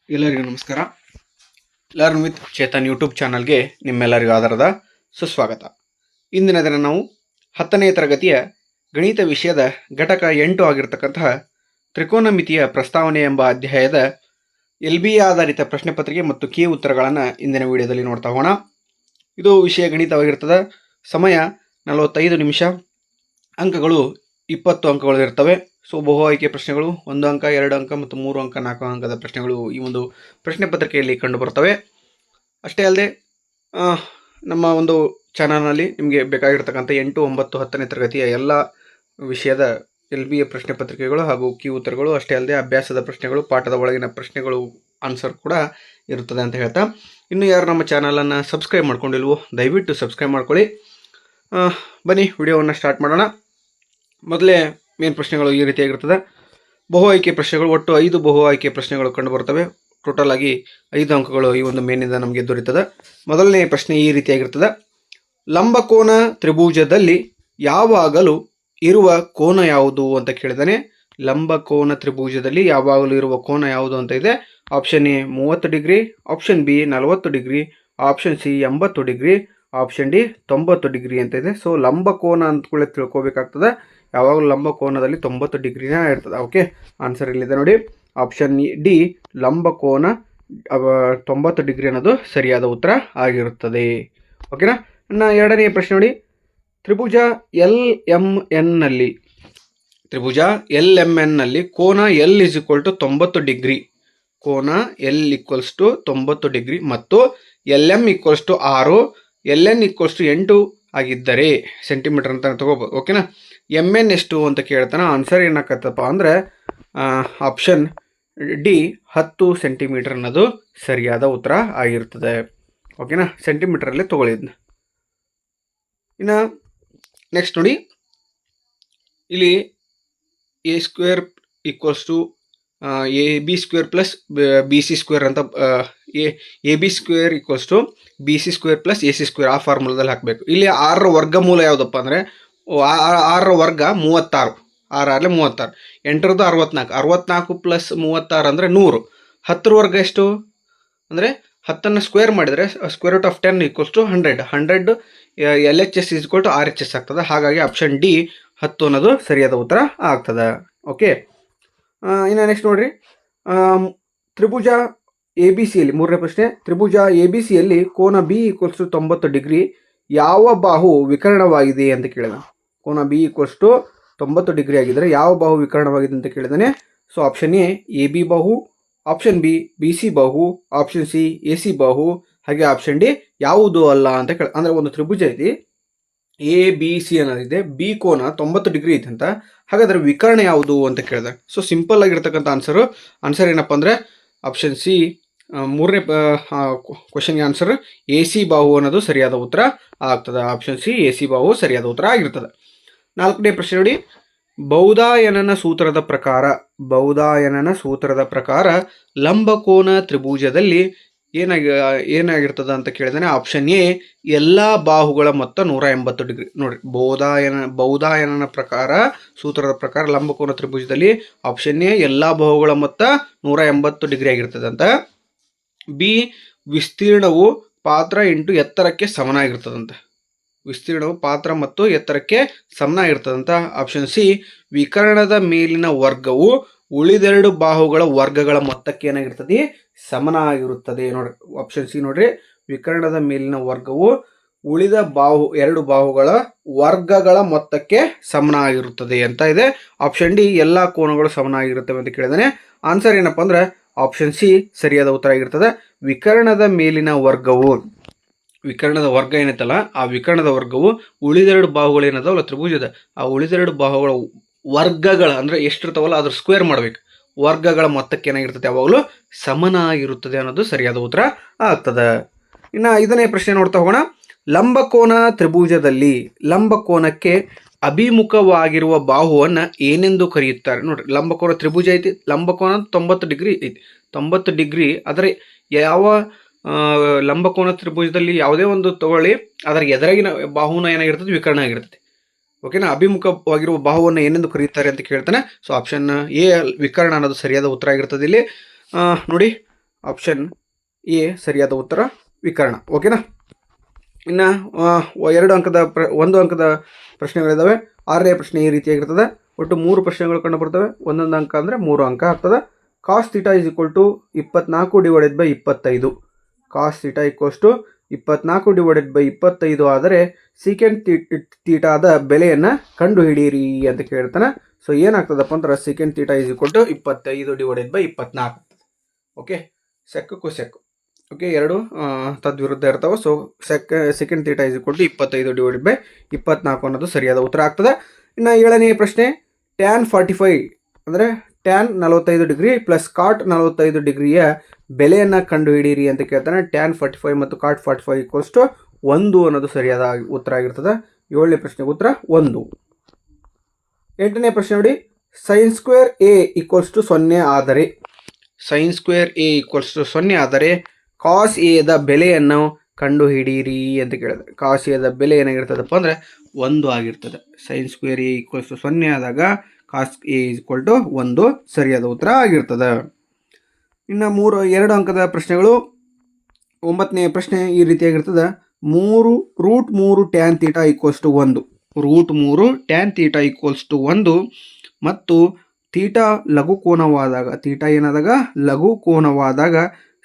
ಎಲ್ಲರಿಗೂ ನಮಸ್ಕಾರ. Learn with Chetan YouTube ಚಾನಲ್ಗೆ ನಿಮ್ಮೆಲ್ಲರಿಗೂ ಆಧಾರದ ಸುಸ್ವಾಗತ. ಇಂದಿನ ದಿನ ನಾವು 10ನೇ ತರಗತಿಯ ಗಣಿತ ವಿಷಯದ ಘಟಕ 8 ಆಗಿರತಕ್ಕಂತಹ ತ್ರಿಕೋನಮಿತಿಯ ಪ್ರಸ್ತಾವನೆ ಎಂಬ ಅಧ್ಯಾಯದ LB ಆಧಾರಿತ ಪ್ರಶ್ನೆ ಪತ್ರಿಕೆ ಮತ್ತು ಕೀ ಉತ್ತರಗಳನ್ನು ಇಂದಿನ ವಿಡಿಯೋದಲ್ಲಿ ನೋಡ್ತಾ ಹೋಗೋಣ. ಇದು ವಿಷಯ ಗಣಿತವಾಗಿರ್ತದೆ. ಸಮಯ 45 ನಿಮಿಷ. ಅಂಕಗಳು 20 ಅಂಕಗಳು ಇರ್ತವೆ. ಸೊ ಬಹು ಆಯ್ಕೆ ಪ್ರಶ್ನೆಗಳು 1 ಅಂಕ, 2 ಅಂಕ ಮತ್ತು 3 ಅಂಕ, 4 ಅಂಕದ ಪ್ರಶ್ನೆಗಳು ಈ ಒಂದು ಪ್ರಶ್ನೆ ಪತ್ರಿಕೆಯಲ್ಲಿ ಕಂಡು ಬರ್ತವೆ. ಅಷ್ಟೇ ಅಲ್ಲದೆ ನಮ್ಮ ಒಂದು ಚಾನಲ್ನಲ್ಲಿ ನಿಮಗೆ ಬೇಕಾಗಿರ್ತಕ್ಕಂಥ 8, 9, 10ನೇ ತರಗತಿಯ ಎಲ್ಲ ವಿಷಯದ LBಯ ಪ್ರಶ್ನೆ ಪತ್ರಿಕೆಗಳು ಹಾಗೂ ಕೀ ಉತ್ತರಗಳು, ಅಷ್ಟೇ ಅಲ್ಲದೆ ಅಭ್ಯಾಸದ ಪ್ರಶ್ನೆಗಳು, ಪಾಠದ ಒಳಗಿನ ಪ್ರಶ್ನೆಗಳು ಆನ್ಸರ್ ಕೂಡ ಇರುತ್ತದೆ ಅಂತ ಹೇಳ್ತಾ, ಇನ್ನು ಯಾರು ನಮ್ಮ ಚಾನಲನ್ನು ಸಬ್ಸ್ಕ್ರೈಬ್ ಮಾಡ್ಕೊಂಡಿಲ್ವೋ ದಯವಿಟ್ಟು ಸಬ್ಸ್ಕ್ರೈಬ್ ಮಾಡ್ಕೊಳ್ಳಿ. ಬನ್ನಿ ವಿಡಿಯೋವನ್ನು ಸ್ಟಾರ್ಟ್ ಮಾಡೋಣ. ಮೊದಲೇ ಮೇನ್ ಪ್ರಶ್ನೆಗಳು ಈ ರೀತಿಯಾಗಿರ್ತದೆ. ಬಹು ಆಯ್ಕೆ ಪ್ರಶ್ನೆಗಳು, ಒಟ್ಟು 5 ಬಹು ಆಯ್ಕೆ ಪ್ರಶ್ನೆಗಳು ಕಂಡು ಬರ್ತವೆ. ಟೋಟಲ್ ಆಗಿ 5 ಅಂಕಗಳು ಈ ಒಂದು ಮೇನಿಂದ ನಮಗೆ ದೊರೀತದೆ. ಮೊದಲನೇ ಪ್ರಶ್ನೆ ಈ ರೀತಿಯಾಗಿರ್ತದೆ. ಲಂಬಕೋನ ತ್ರಿಭುಜದಲ್ಲಿ ಯಾವಾಗಲೂ ಇರುವ ಕೋನ ಯಾವುದು ಅಂತ ಕೇಳಿದಾನೆ. ಲಂಬಕೋನ ತ್ರಿಭುಜದಲ್ಲಿ ಯಾವಾಗಲೂ ಇರುವ ಕೋನ ಯಾವುದು ಅಂತ ಇದೆ. Option A 30 degree, option B 40 degree, option C 80 degree, option D 90 degree ಅಂತ ಇದೆ. ಸೊ ಲಂಬಕೋನ ಅಂದ್ಕೊಳ್ಳೆ ತಿಳ್ಕೊಬೇಕಾಗ್ತದೆ. ಯಾವಾಗಲೂ ಲಂಬಕೋನದಲ್ಲಿ 90 ಡಿಗ್ರಿನ ಇರ್ತದೆ. ಓಕೆ, ಆನ್ಸರ್ ಇಲ್ಲಿದೆ ನೋಡಿ, ಆಪ್ಷನ್ ಡಿ ಲಂಬಕೋನ 90 ಡಿಗ್ರಿ ಅನ್ನೋದು ಸರಿಯಾದ ಉತ್ತರ ಆಗಿರುತ್ತದೆ. ಓಕೆನಾ. ಇನ್ನು ಎರಡನೆಯ ಪ್ರಶ್ನೆ ನೋಡಿ. ತ್ರಿಭುಜ LMN ನಲ್ಲಿ ಕೋನ L = 90 ಡಿಗ್ರಿ, ಕೋನ L = 90 ಡಿಗ್ರಿ ಮತ್ತು LM = 6, LN = 8 ಆಗಿದ್ದರೆ ಸೆಂಟಿಮೀಟರ್ ಅಂತ ತಗೋಬೋದು. ಓಕೆನಾ. MN ಎಷ್ಟು ಅಂತ ಕೇಳ್ತಾನೆ. ಆನ್ಸರ್ ಏನಾಗತ್ತಪ್ಪ ಅಂದರೆ ಆಪ್ಷನ್ ಡಿ 10 ಸೆಂಟಿಮೀಟರ್ ಅನ್ನೋದು ಸರಿಯಾದ ಉತ್ತರ ಆಗಿರ್ತದೆ. ಓಕೆನಾ, ಸೆಂಟಿಮೀಟರಲ್ಲಿ ತಗೊಳ್ಳಿದ್ನ. ಇನ್ನು ನೆಕ್ಸ್ಟ್ ನೋಡಿ, ಇಲ್ಲಿ A² = AB² + BC² ಅಂತ AB² = BC² + AC² ಆ ಫಾರ್ಮುಲಾದಲ್ಲಿ ಹಾಕಬೇಕು. ಇಲ್ಲಿ 6ರ ವರ್ಗಮೂಲ ಯಾವುದಪ್ಪ ಅಂದರೆ 6ರ ವರ್ಗ 36, 6 36, 8ರದ್ದು 64, 64 + 36 ಅಂದರೆ 100. 10ರ ವರ್ಗ ಎಷ್ಟು ಅಂದರೆ 10ನ್ನು ಸ್ಕ್ವೇರ್ ಮಾಡಿದರೆ √10 = 100. 100 LHS = RHS ಆಗ್ತದೆ. ಹಾಗಾಗಿ ಆಪ್ಷನ್ ಡಿ 10 ಅನ್ನೋದು ಸರಿಯಾದ ಉತ್ತರ ಆಗ್ತದೆ. ಓಕೆ, ಇನ್ನು ನೆಕ್ಸ್ಟ್ ನೋಡ್ರಿ. ತ್ರಿಭುಜ ABCಯಲ್ಲಿ ಮೂರನೇ ಪ್ರಶ್ನೆ. ತ್ರಿಭುಜ ABCಯಲ್ಲಿ ಕೋನ B = 90 ಡಿಗ್ರಿ ಯಾವ ಬಾಹು ವಿಕರ್ಣವಾಗಿದೆ ಅಂತ ಕೇಳಿದ. ಕೋನ B = 90 ಡಿಗ್ರಿ ಆಗಿದ್ದರೆ ಯಾವ ಬಾಹು ವಿಕರ್ಣವಾಗಿದೆ ಅಂತ ಕೇಳಿದಾನೆ. ಸೊ ಆಪ್ಷನ್ ಎ AB ಬಾಹು, ಆಪ್ಷನ್ ಬಿ BC ಬಾಹು, ಆಪ್ಷನ್ ಸಿ AC ಬಾಹು, ಹಾಗೆ ಆಪ್ಷನ್ ಡಿ ಯಾವುದು ಅಲ್ಲ ಅಂತ ಕೇಳ. ಅಂದರೆ ಒಂದು ತ್ರಿಭುಜ ಐತಿ, ABC ಅನ್ನೋದಿದೆ, ಬಿ ಕೋನ 90 ಡಿಗ್ರಿ ಐತೆ ಅಂತ. ಹಾಗಾದರೆ ವಿಕರ್ಣ ಯಾವುದು ಅಂತ ಕೇಳಿದೆ. ಸೊ ಸಿಂಪಲ್ ಆಗಿರ್ತಕ್ಕಂಥ ಆನ್ಸರ್ ಏನಪ್ಪ ಅಂದರೆ ಆಪ್ಷನ್ ಸಿ. ಮೂರನೇ ಕ್ವಶನ್ಗೆ ಆನ್ಸರ್ AC ಬಾಹು ಅನ್ನೋದು ಸರಿಯಾದ ಉತ್ತರ ಆಗ್ತದೆ. ಆಪ್ಷನ್ ಸಿ AC ಬಾಹು ಸರಿಯಾದ ಉತ್ತರ ಆಗಿರ್ತದೆ. 4ನೇ ಪ್ರಶ್ನೆ ನೋಡಿ. ಬೌಧಾಯನನ ಸೂತ್ರದ ಪ್ರಕಾರ ಲಂಬಕೋನ ತ್ರಿಭುಜದಲ್ಲಿ ಏನಾಗಿರ್ತದೆ ಅಂತ ಕೇಳಿದಾನೆ. ಆಪ್ಷನ್ ಎ ಎಲ್ಲ ಬಾಹುಗಳ ಮೊತ್ತ 180 ಡಿಗ್ರಿ. ನೋಡ್ರಿ, ಬೌಧಾಯನನ ಸೂತ್ರದ ಪ್ರಕಾರ ಲಂಬಕೋನ ತ್ರಿಭುಜದಲ್ಲಿ ಆಪ್ಷನ್ ಎ ಎಲ್ಲ ಬಾಹುಗಳ ಮೊತ್ತ 180 ಡಿಗ್ರಿ ಆಗಿರ್ತದೆ ಅಂತ. ಬಿ ವಿಸ್ತೀರ್ಣವು ಪಾತ್ರ ಇಂಟು ಎತ್ತರಕ್ಕೆ ಸಮನಾಗಿರ್ತದಂತೆ. ವಿಸ್ತೀರ್ಣವು ಪಾತ್ರ ಮತ್ತು ಎತ್ತರಕ್ಕೆ ಸಮನಾಗಿರ್ತದಂತ. ಆಪ್ಷನ್ ಸಿ ವಿಕರ್ಣದ ಮೇಲಿನ ವರ್ಗವು ಉಳಿದೆರಡು ಬಾಹುಗಳ ವರ್ಗಗಳ ಮೊತ್ತಕ್ಕೆ ಏನಾಗಿರ್ತದೆ, ಸಮನಾಗಿರುತ್ತದೆ. ನೋಡ್ರಿ, ಆಪ್ಷನ್ ಸಿ ನೋಡ್ರಿ, ವಿಕರ್ಣದ ಮೇಲಿನ ವರ್ಗವು ಉಳಿದ ಎರಡು ಬಾಹುಗಳ ವರ್ಗಗಳ ಮೊತ್ತಕ್ಕೆ ಸಮನಾಗಿರುತ್ತದೆ ಅಂತ ಇದೆ. ಆಪ್ಷನ್ ಡಿ ಎಲ್ಲ ಕೋನಗಳು ಸಮನಾಗಿರುತ್ತವೆ ಅಂತ ಕೇಳಿದಾನೆ. ಆನ್ಸರ್ ಏನಪ್ಪ ಅಂದ್ರೆ ಆಪ್ಷನ್ ಸಿ ಸರಿಯಾದ ಉತ್ತರ ಆಗಿರ್ತದೆ. ವಿಕರ್ಣದ ಮೇಲಿನ ವಿಕರ್ಣದ ವರ್ಗ ಏನೈತಲ್ಲ, ಆ ವಿಕರ್ಣದ ವರ್ಗವು ಉಳಿದೆರಡು ಬಾಹುಗಳು ಏನದಾವಲ್ಲ ತ್ರಿಭುಜದ, ಆ ಉಳಿದೆರಡು ಬಾಹುಗಳ ವರ್ಗಗಳ ಅಂದರೆ ಎಷ್ಟಿರ್ತಾವಲ್ಲ ಅದ್ರ ಸ್ಕ್ವೇರ್ ಮಾಡ್ಬೇಕು, ವರ್ಗಗಳ ಮೊತ್ತಕ್ಕೆ ಏನಾಗಿರ್ತದೆ ಯಾವಾಗಲೂ ಸಮನಾಗಿರುತ್ತದೆ ಅನ್ನೋದು ಸರಿಯಾದ ಉತ್ತರ ಆಗ್ತದೆ. ಇನ್ನು 5ನೇ ಪ್ರಶ್ನೆ ನೋಡ್ತಾ ಹೋಗೋಣ. ಲಂಬಕೋನ ತ್ರಿಭುಜದಲ್ಲಿ ಲಂಬಕೋನಕ್ಕೆ ಅಭಿಮುಖವಾಗಿರುವ ಬಾಹುವನ್ನು ಏನೆಂದು ಕರೆಯುತ್ತಾರೆ. ನೋಡ್ರಿ, ಲಂಬಕೋನ ತ್ರಿಭುಜ ಐತಿ, ಲಂಬಕೋನ 90 ಡಿಗ್ರಿ ಐತಿ. 90 ಡಿಗ್ರಿ ಆದರೆ ಯಾವ ಲಂಬಕೋನ ತ್ರಿಭುಜದಲ್ಲಿ ಯಾವುದೇ ಒಂದು ತಗೊಳ್ಳಿ, ಅದರ ಎದುರಾಗಿನ ಬಾಹುನ ಏನಾಗಿರ್ತದೆ, ವಿಕರ್ಣ ಆಗಿರ್ತದೆ. ಓಕೆನಾ. ಅಭಿಮುಖವಾಗಿರುವ ಬಾಹುವನ್ನು ಏನೆಂದು ಕರೆಯುತ್ತಾರೆ ಅಂತ ಕೇಳ್ತಾನೆ. ಸೊ ಆಪ್ಷನ್ ಎ ವಿಕರ್ಣ ಅನ್ನೋದು ಸರಿಯಾದ ಉತ್ತರ ಆಗಿರ್ತದೆ ಇಲ್ಲಿ. ನೋಡಿ ಆಪ್ಷನ್ ಎ ಸರಿಯಾದ ಉತ್ತರ ವಿಕರ್ಣ. ಓಕೆನಾ. ಇನ್ನು 1 ಅಂಕದ ಪ್ರಶ್ನೆಗಳಿದ್ದಾವೆ. 6ನೇ ಪ್ರಶ್ನೆ ಈ ರೀತಿಯಾಗಿರ್ತದೆ. ಒಟ್ಟು 3 ಪ್ರಶ್ನೆಗಳು ಕಂಡು ಬರ್ತವೆ. 1 ಅಂಕ ಅಂದರೆ 3 ಅಂಕ ಆಗ್ತದೆ. Cos theta is equal to 24/25. Cos theta equals to 24/25 ಆದರೆ ಸೀಕೆಂಟ್ ಥೀಟಾದ ಬೆಲೆಯನ್ನು ಕಂಡು ಹಿಡಿಯಿರಿ ಅಂತ ಕೇಳ್ತಾನೆ. ಸೊ ಏನಾಗ್ತದಪ್ಪ ಅಂದ್ರೆ secant theta is equal to 25/24. Okay, ಸೆಕ್ಕಕ್ಕೂ ಸೆಕ್ಕು. ಓಕೆ, ಎರಡು ತದ್ವಿರುದ್ಧ ಇರ್ತಾವೆ. So second theta is equal to 25/24 ಅನ್ನೋದು ಸರಿಯಾದ ಉತ್ತರ ಆಗ್ತದೆ. ಇನ್ನು 7ನೇ ಪ್ರಶ್ನೆ, ಟ್ಯಾನ್ 45 ಅಂದರೆ ಟ್ಯಾನ್ 45 ಡಿಗ್ರಿ ಪ್ಲಸ್ ಕಾಟ್ 45 ಡಿಗ್ರಿಯ ಬೆಲೆಯನ್ನು ಕಂಡು ಹಿಡಿಯಿರಿ ಅಂತ ಕೇಳ್ತಾನೆ. ಟ್ಯಾನ್ 45 ಮತ್ತು ಕಾಟ್ 45 ಈಕ್ವಲ್ಸ್ ಟು 1 ಅನ್ನೋದು ಸರಿಯಾದ ಉತ್ತರ ಆಗಿರ್ತದೆ. 7ನೇ ಪ್ರಶ್ನೆಗೆ ಉತ್ತರ 1. 8ನೇ ಪ್ರಶ್ನೆ ನೋಡಿ, sine square a equals to 0 ಆದರೆ, sine square a equals to 0 ಆದರೆ ಕಾಸ್ ಎದ ಬೆಲೆಯನ್ನು ಕಂಡು ಹಿಡಿಯಿರಿ ಅಂತ ಕೇಳಿದ್ರೆ, ಕಾಸ್ ಎದ ಬೆಲೆ ಏನಾಗಿರ್ತದಪ್ಪ ಅಂದರೆ 1 ಆಗಿರ್ತದೆ. Sine square a equals to 0 ಆದಾಗ ಕಾಸ್ ಎ ಈಕ್ವಲ್ ಟು 1 ಸರಿಯಾದ ಉತ್ತರ ಆಗಿರ್ತದೆ. ಇನ್ನು 2 ಅಂಕದ ಪ್ರಶ್ನೆಗಳು. 9ನೇ ಪ್ರಶ್ನೆ ಈ ರೀತಿಯಾಗಿರ್ತದೆ. √3 tan theta equals to 1. √3 tan theta equals to 1 ಮತ್ತು ಥೀಟಾ ಲಘು ಕೋನವಾದಾಗ, ಥೀಟಾ ಏನಾದಾಗ ಲಘು ಕೋನವಾದಾಗ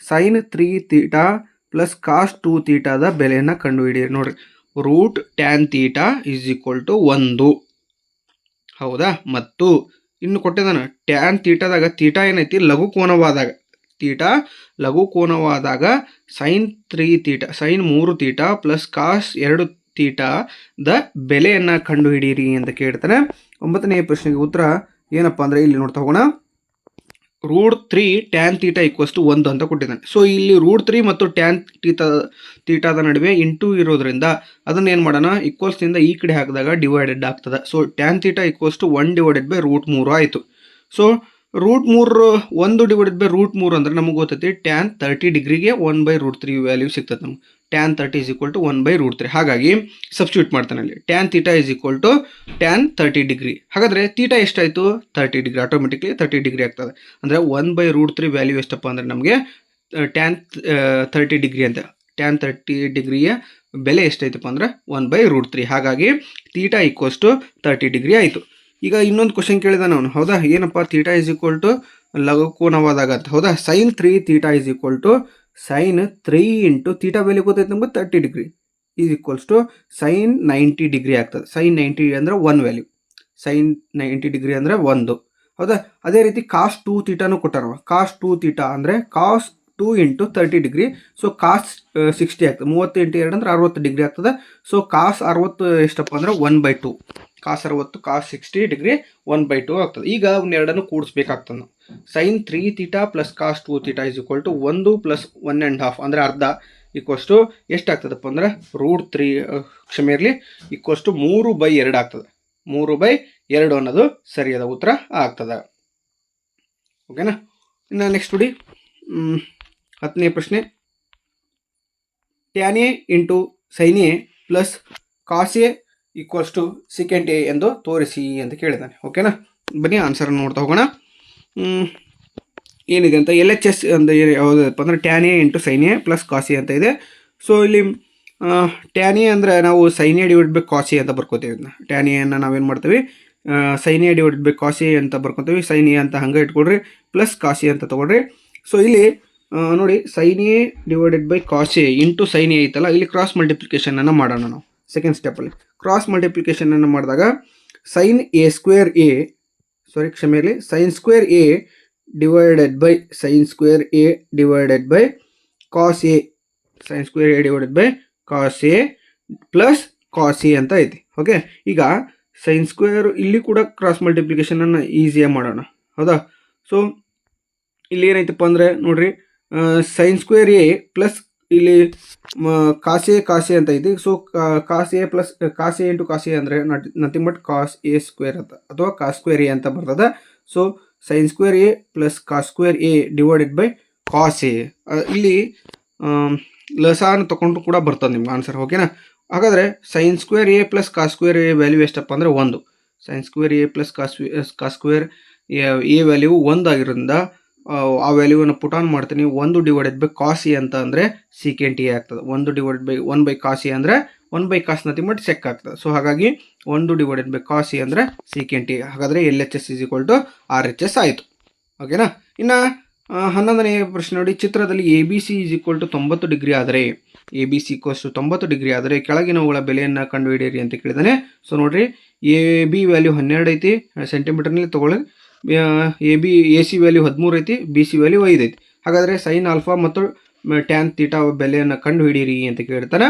ಸೈನ್ 3 ಥೀಟಾ ಪ್ಲಸ್ ಕಾಸ್ 2 ಥೀಟಾದ ಬೆಲೆಯನ್ನು ಕಂಡುಹಿಡಿಯಿರಿ. ನೋಡ್ರಿ, root tan theta is equal to 1. ಹೌದಾ. ಮತ್ತು ಇನ್ನು ಕೊಟ್ಟಿದ್ದಾನೆ ಟ್ಯಾನ್ ಥೀಟಾದಾಗ ಥೀಟಾ ಏನೈತಿ ಲಘು ಕೋನವಾದಾಗ, ಥೀಟಾ ಲಘು ಕೋನವಾದಾಗ sine 3 theta, sine 3 theta plus cos 2 ಥೀಟಾದ ಬೆಲೆಯನ್ನು ಕಂಡುಹಿಡಿಯಿರಿ ಅಂತ ಕೇಳ್ತಾನೆ. 9ನೇ ಪ್ರಶ್ನೆಗೆ ಉತ್ತರ ಏನಪ್ಪ ಅಂದರೆ ಇಲ್ಲಿ ನೋಡ್ತಾ ಹೋಗೋಣ. √3 ಟ್ಯಾನ್ ಥೀಟಾ ಈಕ್ವಲ್ಸ್ ಟು 1 ಅಂತ ಕೊಟ್ಟಿದ್ದಾನೆ. ಸೊ ಇಲ್ಲಿ √3 ಮತ್ತು ಟ್ಯಾನ್ ಥೀಟಾದ ನಡುವೆ ಇಂಟು ಇರೋದ್ರಿಂದ ಅದನ್ನು ಏನು ಮಾಡೋಣ, ಈಕ್ವಲ್ಸ್ನಿಂದ ಈ ಕಡೆ ಹಾಕಿದಾಗ ಡಿವೈಡೆಡ್ ಆಗ್ತದೆ. So tan theta equals to 1/√3 ಆಯಿತು. ಸೊ √3 1/√3 ಅಂದರೆ ನಮಗೆ ಗೊತ್ತೈತಿ ಟ್ಯಾನ್ 30 ಡಿಗ್ರಿಗೆ 1/√3 ವ್ಯಾಲ್ಯೂ ಸಿಗ್ತದೆ ನಮ್ಗೆ. Tan 30 is equal to 1/√3. ಹಾಗಾಗಿ ಸಬ್ಸ್ಟಿಟ್ಯೂಟ್ ಮಾಡ್ತಾನೆ ಅಲ್ಲಿ. Tan theta is equal to tan 30 degree. ಹಾಗಾದರೆ ಥೀಟಾ ಎಷ್ಟಾಯಿತು? 30 ಡಿಗ್ರಿ. ಆಟೋಮೆಟಿಕ್ಲಿ 30 ಡಿಗ್ರಿ ಆಗ್ತದೆ. ಅಂದರೆ 1/√3 ವ್ಯಾಲ್ಯೂ ಎಷ್ಟಪ್ಪ ಅಂದರೆ ನಮಗೆ ಟ್ಯಾನ್ 30 ಡಿಗ್ರಿ ಅಂತ. ಟ್ಯಾನ್ 30 ಡಿಗ್ರಿಯ ಬೆಲೆ ಎಷ್ಟಾಯ್ತಪ್ಪ ಅಂದರೆ 1/√3. ಹಾಗಾಗಿ ಥೀಟಾ ಈಕ್ವಲ್ಸ್ ಟು 30 ಡಿಗ್ರಿ ಆಯಿತು. ಈಗ ಇನ್ನೊಂದು ಕ್ವಶನ್ ಕೇಳಿದಾನೆ ಅವನು. ಹೌದಾ, ಏನಪ್ಪ ಥೀಟಾ ಈಸ್ ಈಕ್ವಲ್ ಟು ಲಘು ಕೋನವಾದಾಗ ಅಂತ. ಹೌದಾ, sine 3 theta is equal to sine 3 into theta ಬೆಲೆ ಗೊತ್ತೈತೆ ನಮಗೆ 30 degree is equals to sine 90 degree ಆಗ್ತದೆ. ಸೈನ್ 90 ಅಂದರೆ 1 ವ್ಯಾಲ್ಯೂ. ಸೈನ್ 90 ಡಿಗ್ರಿ ಅಂದರೆ 1. ಹೌದಾ, ಅದೇ ರೀತಿ ಕಾಸ್ 2 ಥೀಟಾನು ಕೊಟ್ಟಾರ. ಕಾಸ್ 2 ಥೀಟಾ ಅಂದರೆ ಕಾಸ್ 2 ಇಂಟು 30 ಡಿಗ್ರಿ. ಸೊ ಕಾಸ್ 60 ಆಗ್ತದೆ. 30 ಇಂಟು 2 ಅಂದರೆ 60 ಡಿಗ್ರಿ ಆಗ್ತದೆ. ಸೊ ಕಾಸ್ 60 ಎಷ್ಟಪ್ಪ ಅಂದರೆ 1/2. ಕಾಸ್ 60 ಕಾಸ್ 60 ಡಿಗ್ರಿ 1/2 ಆಗ್ತದೆ. ಈಗ ಅವನ್ನೆರಡನ್ನು ಕೂಡಿಸ್ಬೇಕಾಗ್ತದೆ ನಾವು. Sine 3 theta plus cos 2 theta is equal to 1 plus 1.5 ಅಂದರೆ ಅರ್ಧ ಈಕ್ವಲ್ಸ್ ಟು ಎಷ್ಟಾಗ್ತದಪ್ಪ ಅಂದರೆ √3 ಕ್ಷಮೆ ಇರಲಿ ಈಕ್ವಲ್ಸ್ ಟು 3/2 ಆಗ್ತದೆ. 3/2 ಅನ್ನೋದು ಸರಿಯಾದ ಉತ್ತರ ಆಗ್ತದೆ. ಓಕೆನಾ. ಇನ್ನು ನೆಕ್ಸ್ಟ್ ನೋಡಿ 10ನೇ ಪ್ರಶ್ನೆ, tan a into sine A plus cos a equals to second a ಎಂದು ತೋರಿಸಿ ಅಂತ ಕೇಳಿದ್ದಾನೆ. ಓಕೆನಾ, ಬನ್ನಿ ಆನ್ಸರನ್ನು ನೋಡ್ತಾ ಹೋಗೋಣ. ಏನಿದೆ ಅಂತ LHS ಅಂತ ಯಾವುದಪ್ಪ ಅಂದರೆ tan a into sine A plus cos A ಅಂತ ಇದೆ. ಸೊ ಇಲ್ಲಿ ಟ್ಯಾನ್ ಎ ಅಂದರೆ ನಾವು sine a divide by cos A ಅಂತ ಬರ್ಕೋತೀವಿ. ಇದನ್ನ ಟ್ಯಾನ್ ಎನ್ನು ನಾವೇನು ಮಾಡ್ತೀವಿ, sine a divide by cos A ಅಂತ ಬರ್ಕೊತೀವಿ. ಸೈನ್ ಎ ಅಂತ ಹಂಗೆ ಇಟ್ಕೊಳ್ರಿ, ಪ್ಲಸ್ ಕಾಸ್ ಎ ಅಂತ ತೊಗೊಳ್ರಿ. ಸೊ ಇಲ್ಲಿ ನೋಡಿ, sine A divided by cos A into sine a ಐತಲ್ಲ, ಇಲ್ಲಿ ಕ್ರಾಸ್ ಮಲ್ಟಿಪ್ಲಿಕೇಶನನ್ನು ಮಾಡೋಣ ನಾವು. ಸೆಕೆಂಡ್ ಸ್ಟೆಪ್ಪಲ್ಲಿ ಕ್ರಾಸ್ ಮಲ್ಟಿಪ್ಲಿಕೇಶನನ್ನು ಮಾಡಿದಾಗ sine A square A, sorry ಕ್ಷಮೆ ಇರಲಿ, sine square A divided by sine square A divided by cos A, sine square A divided by cos A plus cos A ಅಂತ ಐತಿ. ಓಕೆ, ಈಗ sine square ಇಲ್ಲಿ ಕೂಡ cross ಮಲ್ಟಿಪ್ಲಿಕೇಶನನ್ನು ಈಸಿಯಾಗಿ ಮಾಡೋಣ. ಹೌದಾ. ಸೊ ಇಲ್ಲಿ ಏನೈತಪ್ಪ ಅಂದರೆ ನೋಡ್ರಿ, ಸೈನ್ ಸ್ಕ್ವೇರ್ ಎ ಪ್ಲಸ್ ಇಲ್ಲಿ ಕಾಸ್ ಎ ಅಂತ ಐತಿ. So cos A plus cos A into cos A ಅಂದರೆ nothing but cos A square ಅಂತ ಅಥವಾ ಕಾಸ್ ಸ್ಕ್ವೇರ್ ಎ ಅಂತ ಬರ್ತದೆ. So sine square A plus cos square A divided by cos A. ಇಲ್ಲಿ ಲಸಾನ ತೊಗೊಂಡು ಕೂಡ ಬರ್ತದೆ ನಿಮ್ಗೆ ಆನ್ಸರ್. ಓಕೆನಾ. ಹಾಗಾದರೆ sine square A plus cos square A value ಎಷ್ಟಪ್ಪ ಅಂದರೆ 1. Sine square A plus cos square A value 1 ಆಗಿರೋದ್ರಿಂದ ಆ ವ್ಯಾಲ್ಯೂವನ್ನು ಪುಟ್ ಆನ್ ಮಾಡ್ತೀನಿ. 1 ಡಿವೈಡೆಡ್ ಬೈ ಕಾಸ್ ಎ ಅಂತ ಅಂದರೆ ಸೀಕೆಂಟ್ ಎ ಆಗ್ತದೆ. 1 divided by 1 by cos A ಅಂದರೆ 1 by cos nothing but sec ಆಗ್ತದೆ. ಸೊ ಹಾಗಾಗಿ 1 ಡಿವೈಡೆಡ್ ಬೈ ಕಾಸ್ ಎ ಅಂದರೆ ಸೀಕೆಂಟ್ ಎ. ಹಾಗಾದರೆ LHS is equal to RHS ಆಯಿತು. ಓಕೆನಾ. ಇನ್ನು 11ನೇ ಪ್ರಶ್ನೆ ನೋಡಿ, ಚಿತ್ರದಲ್ಲಿ ABC is equal to 90 degree ಆದರೆ ABC ಈಕ್ವಲ್ಸ್ ಟು 90 ಡಿಗ್ರಿ ಆದರೆ ಕೆಳಗಿನವುಗಳ ಬೆಲೆಯನ್ನು ಕಂಡುಹಿಡಿಯಿರಿ ಅಂತ ಕೇಳಿದಾನೆ. ಸೊ ನೋಡಿರಿ, AB ವ್ಯಾಲ್ಯೂ 12 ಐತಿ ಸೆಂಟಿಮೀಟರ್ನಲ್ಲಿ ತೊಗೊಳ್ಳಿ. AC ವ್ಯಾಲ್ಯೂ 13 ಐತಿ, BC ವ್ಯಾಲ್ಯೂ 5 ಐತಿ. ಹಾಗಾದರೆ ಸೈನ್ ಆಲ್ಫಾ ಮತ್ತು ಟ್ಯಾನ್ ತೀಟಾ ಬೆಲೆಯನ್ನು ಕಂಡುಹಿಡಿಯಿರಿ ಅಂತ ಕೇಳ್ತಾನೆ.